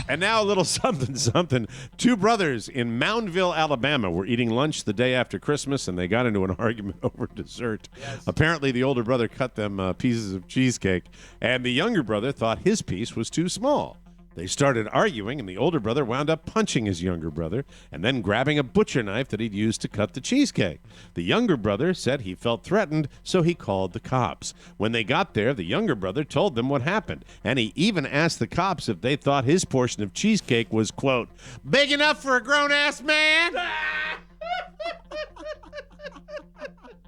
And now a little something. Two brothers in Moundville, Alabama were eating lunch the day after Christmas, and they got into an argument over dessert. Yes. Apparently, the older brother cut them pieces of cheesecake, and the younger brother thought his piece was too small. They started arguing, and the older brother wound up punching his younger brother and then grabbing a butcher knife that he'd used to cut the cheesecake. The younger brother said he felt threatened, so he called the cops. When they got there, the younger brother told them what happened, and he even asked the cops if they thought his portion of cheesecake was, quote, big enough for a grown-ass man?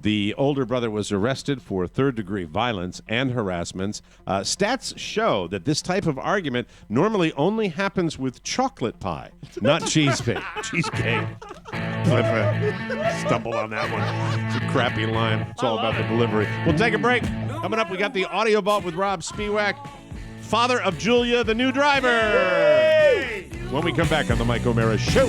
The older brother was arrested for third-degree violence and harassments. Stats show that this type of argument normally only happens with chocolate pie, not cheesecake. Cheesecake. Stumbled on that one. It's a crappy line. It's all about the delivery. We'll take a break. Coming up, we got the Audio Vault with Rob Spiewak, father of Julia, the new driver. Yay! When we come back on the Mike O'Mara Show.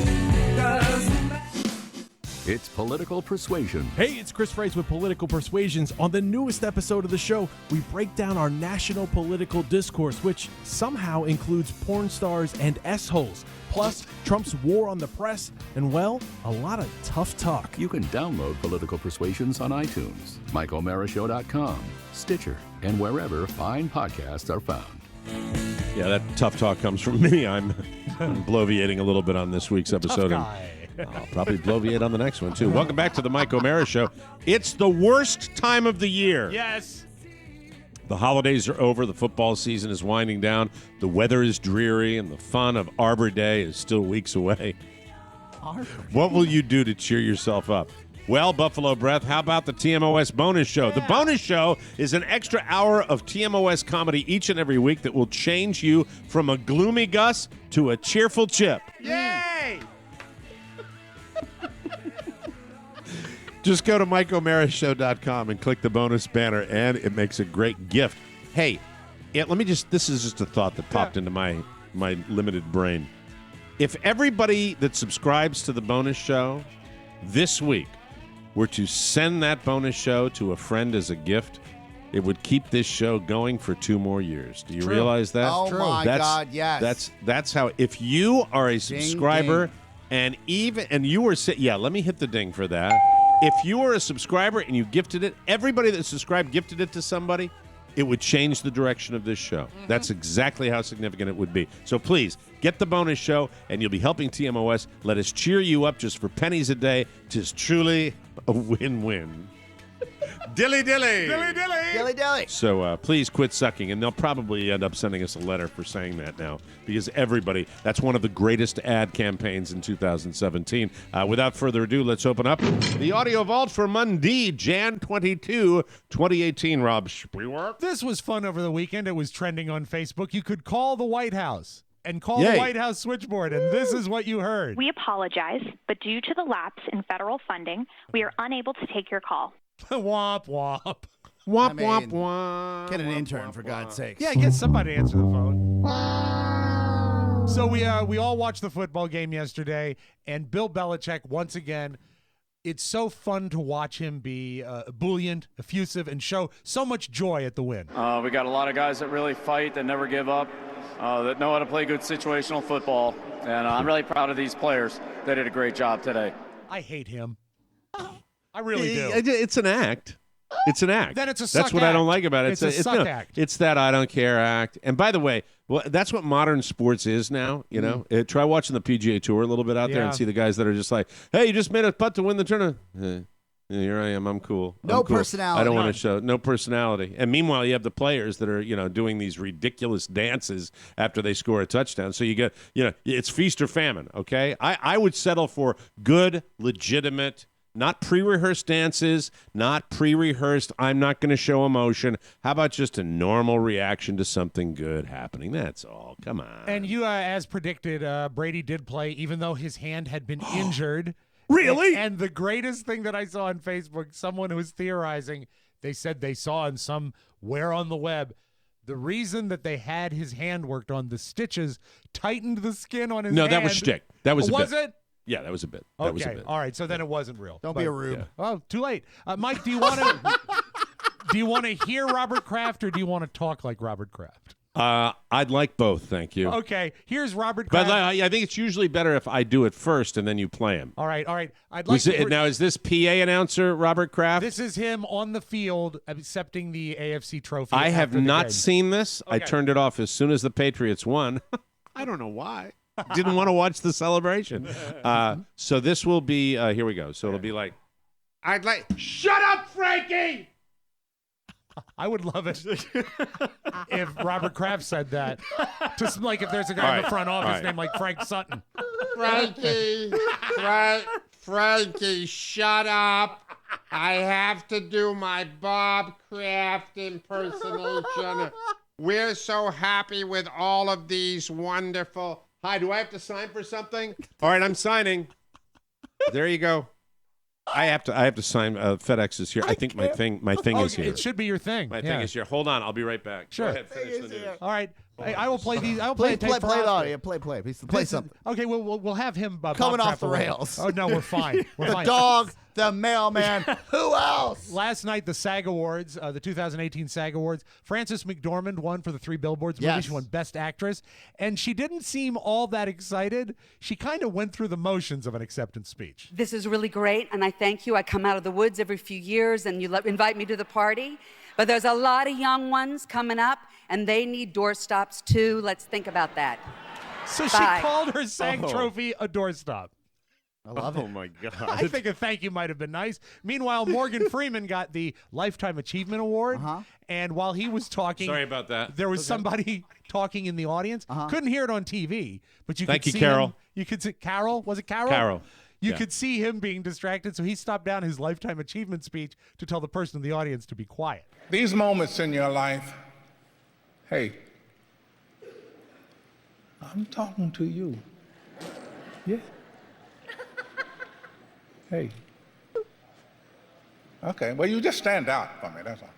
It's Political Persuasion. Hey, it's Chris Fraze with Political Persuasions. On the newest episode of the show, we break down our national political discourse, which somehow includes porn stars and S-holes, plus Trump's war on the press, and, well, a lot of tough talk. You can download Political Persuasions on iTunes, MikeO'MaraShow.com, Stitcher, and wherever fine podcasts are found. Yeah, that tough talk comes from me. I'm bloviating a little bit on this week's episode. I'll probably bloviate on the next one, too. Welcome back to the Mike O'Mara Show. It's the worst time of the year. Yes. The holidays are over. The football season is winding down. The weather is dreary, and the fun of Arbor Day is still weeks away. What will you do to cheer yourself up? Well, Buffalo Breath, how about the TMOS Bonus Show? Yeah. The Bonus Show is an extra hour of TMOS comedy each and every week that will change you from a gloomy Gus to a cheerful Chip. Yay! Just go to MikeO'MaraShow.com and click the bonus banner, and it makes a great gift. Hey, this is just a thought that popped into my limited brain. If everybody that subscribes to the bonus show this week were to send that bonus show to a friend as a gift, it would keep this show going for 2 more years. Do you realize that? Oh, my God, yes. That's how, if you are a subscriber, and you were, let me hit the ding for that. If you are a subscriber and you gifted it, everybody that subscribed gifted it to somebody, it would change the direction of this show. Mm-hmm. That's exactly how significant it would be. So please, get the bonus show, and you'll be helping TMOS. Let us cheer you up just for pennies a day. 'Tis truly a win-win. Dilly dilly. Dilly dilly. Dilly dilly. So please quit sucking, and they'll probably end up sending us a letter for saying that now, because that's one of the greatest ad campaigns in 2017. Without further ado, let's open up the audio vault for Monday, Jan 22, 2018. Rob Spewart. This was fun over the weekend. It was trending on Facebook. You could call the White House and call the White House switchboard, and this is what you heard. We apologize, but due to the lapse in federal funding, we are unable to take your call. Womp womp. Womp womp womp. Get an intern, for God's sake. Yeah, get somebody to answer the phone. So we all watched the football game yesterday, and Bill Belichick, once again, it's so fun to watch him be ebullient, effusive, and show so much joy at the win. We got a lot of guys that really fight, that never give up, that know how to play good situational football, and I'm really proud of these players. They did a great job today. I hate him. I really do. It's an act. It's an act. Then it's a suck That's what act. I don't like about it. It's a suck act. It's that I don't care act. And by the way, that's what modern sports is now. You know, try watching the PGA Tour a little bit out there and see the guys that are just like, "Hey, you just made a putt to win the tournament." Here I am. I'm cool. No personality. I don't want to show no personality. And meanwhile, you have the players that are doing these ridiculous dances after they score a touchdown. So you get it's feast or famine. Okay, I would settle for good, legitimate. Not pre-rehearsed dances, not pre-rehearsed, I'm not going to show emotion. How about just a normal reaction to something good happening? That's all. Come on. And you, as predicted, Brady did play, even though his hand had been injured. Really? And the greatest thing that I saw on Facebook, someone who was theorizing, they said they saw in somewhere on the web, the reason that they had his hand worked on, the stitches tightened the skin on his hand. No, that was shtick. That was a bit. Was it? Yeah, that was a bit. Okay, That was a bit. all right. So then it wasn't real. Don't be a rube. Yeah. Oh, too late. Mike, do you want to hear Robert Kraft, or do you want to talk like Robert Kraft? I'd like both, thank you. Okay, here's Robert Kraft. But I think it's usually better if I do it first and then you play him. All right. I'd like now, is this PA announcer Robert Kraft? This is him on the field accepting the AFC trophy. I have not game. seen this. Okay. I turned it off as soon as the Patriots won. I don't know why. Didn't want to watch the celebration. So this will be, here we go. So it'll be like, shut up, Frankie! I would love it if Robert Kraft said that. Just like if there's a guy in the front office named like Frank Sutton. Frankie, shut up. I have to do my Bob Kraft impersonation. We're so happy with all of these wonderful... Hi, do I have to sign for something? All right, I'm signing. There you go. I have to sign. FedEx is here. I think my thing is here. It should be your thing. My thing is here. Hold on, I'll be right back. Sure. Go ahead, finish the news. All right. I will play these. I will Play play a tape for the Oscar. audio. Play something. Okay, we'll have him Coming Bob off the Kraft rails. Oh no, we're fine. We're The fine. dog, the mailman. Who else? Last night, the SAG Awards, the 2018 SAG Awards, Frances McDormand won for the Three Billboards movie. Yes. She won Best Actress, and she didn't seem all that excited. She kind of went through the motions of an acceptance speech. This is really great, and I thank you. I come out of the woods every few years, and you invite me to the party. But there's a lot of young ones coming up, and they need doorstops too. Let's think about that. So Bye. she called her SAG trophy a doorstop. I love it. Oh, my God. I think a thank you might have been nice. Meanwhile, Morgan Freeman got the Lifetime Achievement Award. And while he was talking... Sorry about that. There was somebody talking in the audience. Couldn't hear it on TV, but you Thank could you, see Carol. him. You could see... Carol? Was it Carol? Carol. You Yeah. could see him being distracted, so he stopped down his Lifetime Achievement speech to tell the person in the audience to be quiet. These moments in your life, hey, I'm talking to you. Yeah. Hey, Okay, well, you just stand out for me, that's all.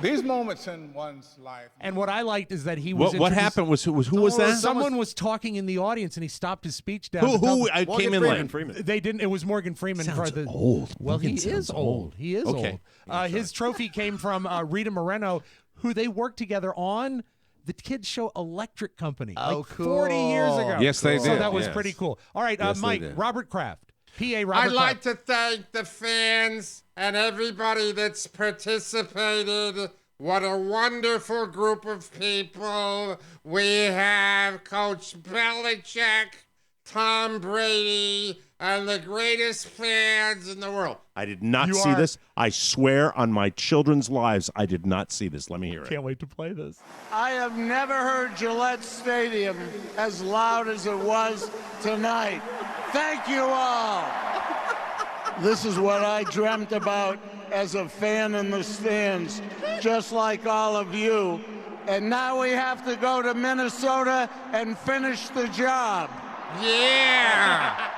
These moments in one's life. And what I liked is that he was. What happened was who was that? Someone was talking in the audience, and he stopped his speech down. Who? I came in late. They didn't. It was Morgan Freeman. Sounds old. Well, Morgan he is old. He is Okay. old. His trophy came from Rita Moreno, who they worked together on the kids show Electric Company, Oh, like 40 years ago. Yes, they So did, that was yes. pretty cool. All right, Yes, they Mike, did. Robert Kraft, PA Robert I'd like Kraft. to thank the fans and everybody that's participated. What a wonderful group of people. We have Coach Belichick, Tom Brady, and the greatest fans in the world. I did not see this. I swear on my children's lives, I did not see this. Let me hear it. Can't wait to play this. I have never heard Gillette Stadium as loud as it was tonight. Thank you all. This is what I dreamt about as a fan in the stands, just like all of you. And now we have to go to Minnesota and finish the job. Yeah.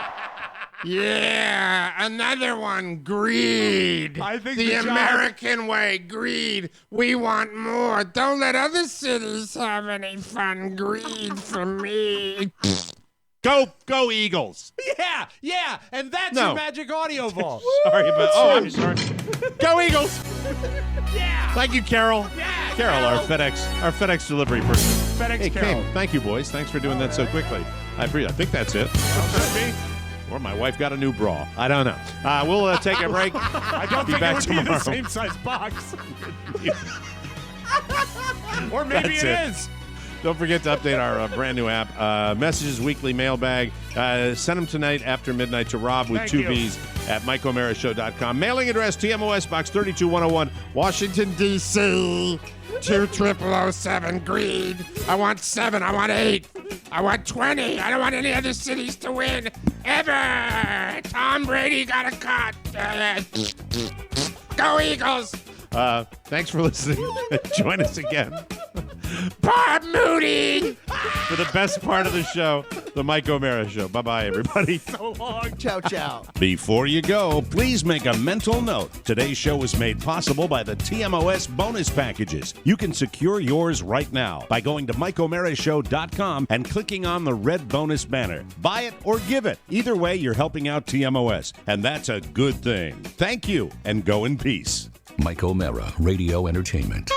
Yeah, another one, greed. I think the the job- American way, greed. We want more. Don't let other cities have any fun. Greed for me. Go Eagles. Yeah, and that's No. your magic audio vault. Sorry about. Oh, I'm sorry. Go Eagles. Yeah. Thank you, Carol. Yeah, Carol, our FedEx delivery person. FedEx Hey, Carol. Kane, thank you, boys. Thanks for doing that so quickly. I think that's it. Or my wife got a new bra. I don't know. We'll take a break. I don't Be think back it would tomorrow. be the same size box. Or maybe That's it it. is. Don't forget to update our brand new app. Messages Weekly Mailbag. Send them tonight after midnight to Rob with Thank 2 you. B's at MikeO'MaraShow.com. Mailing address TMOS Box 32101, Washington, D.C. 20007. Greed. I want 7. I want 8. I want 20. I don't want any other cities to win ever. Tom Brady got a cut. Go Eagles. Thanks for listening. Join us again Bob Moody. for the best part of the show, the Mike O'Mara Show. Bye-bye, everybody. So long. Ciao, ciao. Before you go, please make a mental note. Today's show was made possible by the TMOS bonus packages. You can secure yours right now by going to MikeO'MaraShow.com and clicking on the red bonus banner. Buy it or give it. Either way, you're helping out TMOS, and that's a good thing. Thank you, and go in peace. Mike O'Mara, Radio Entertainment.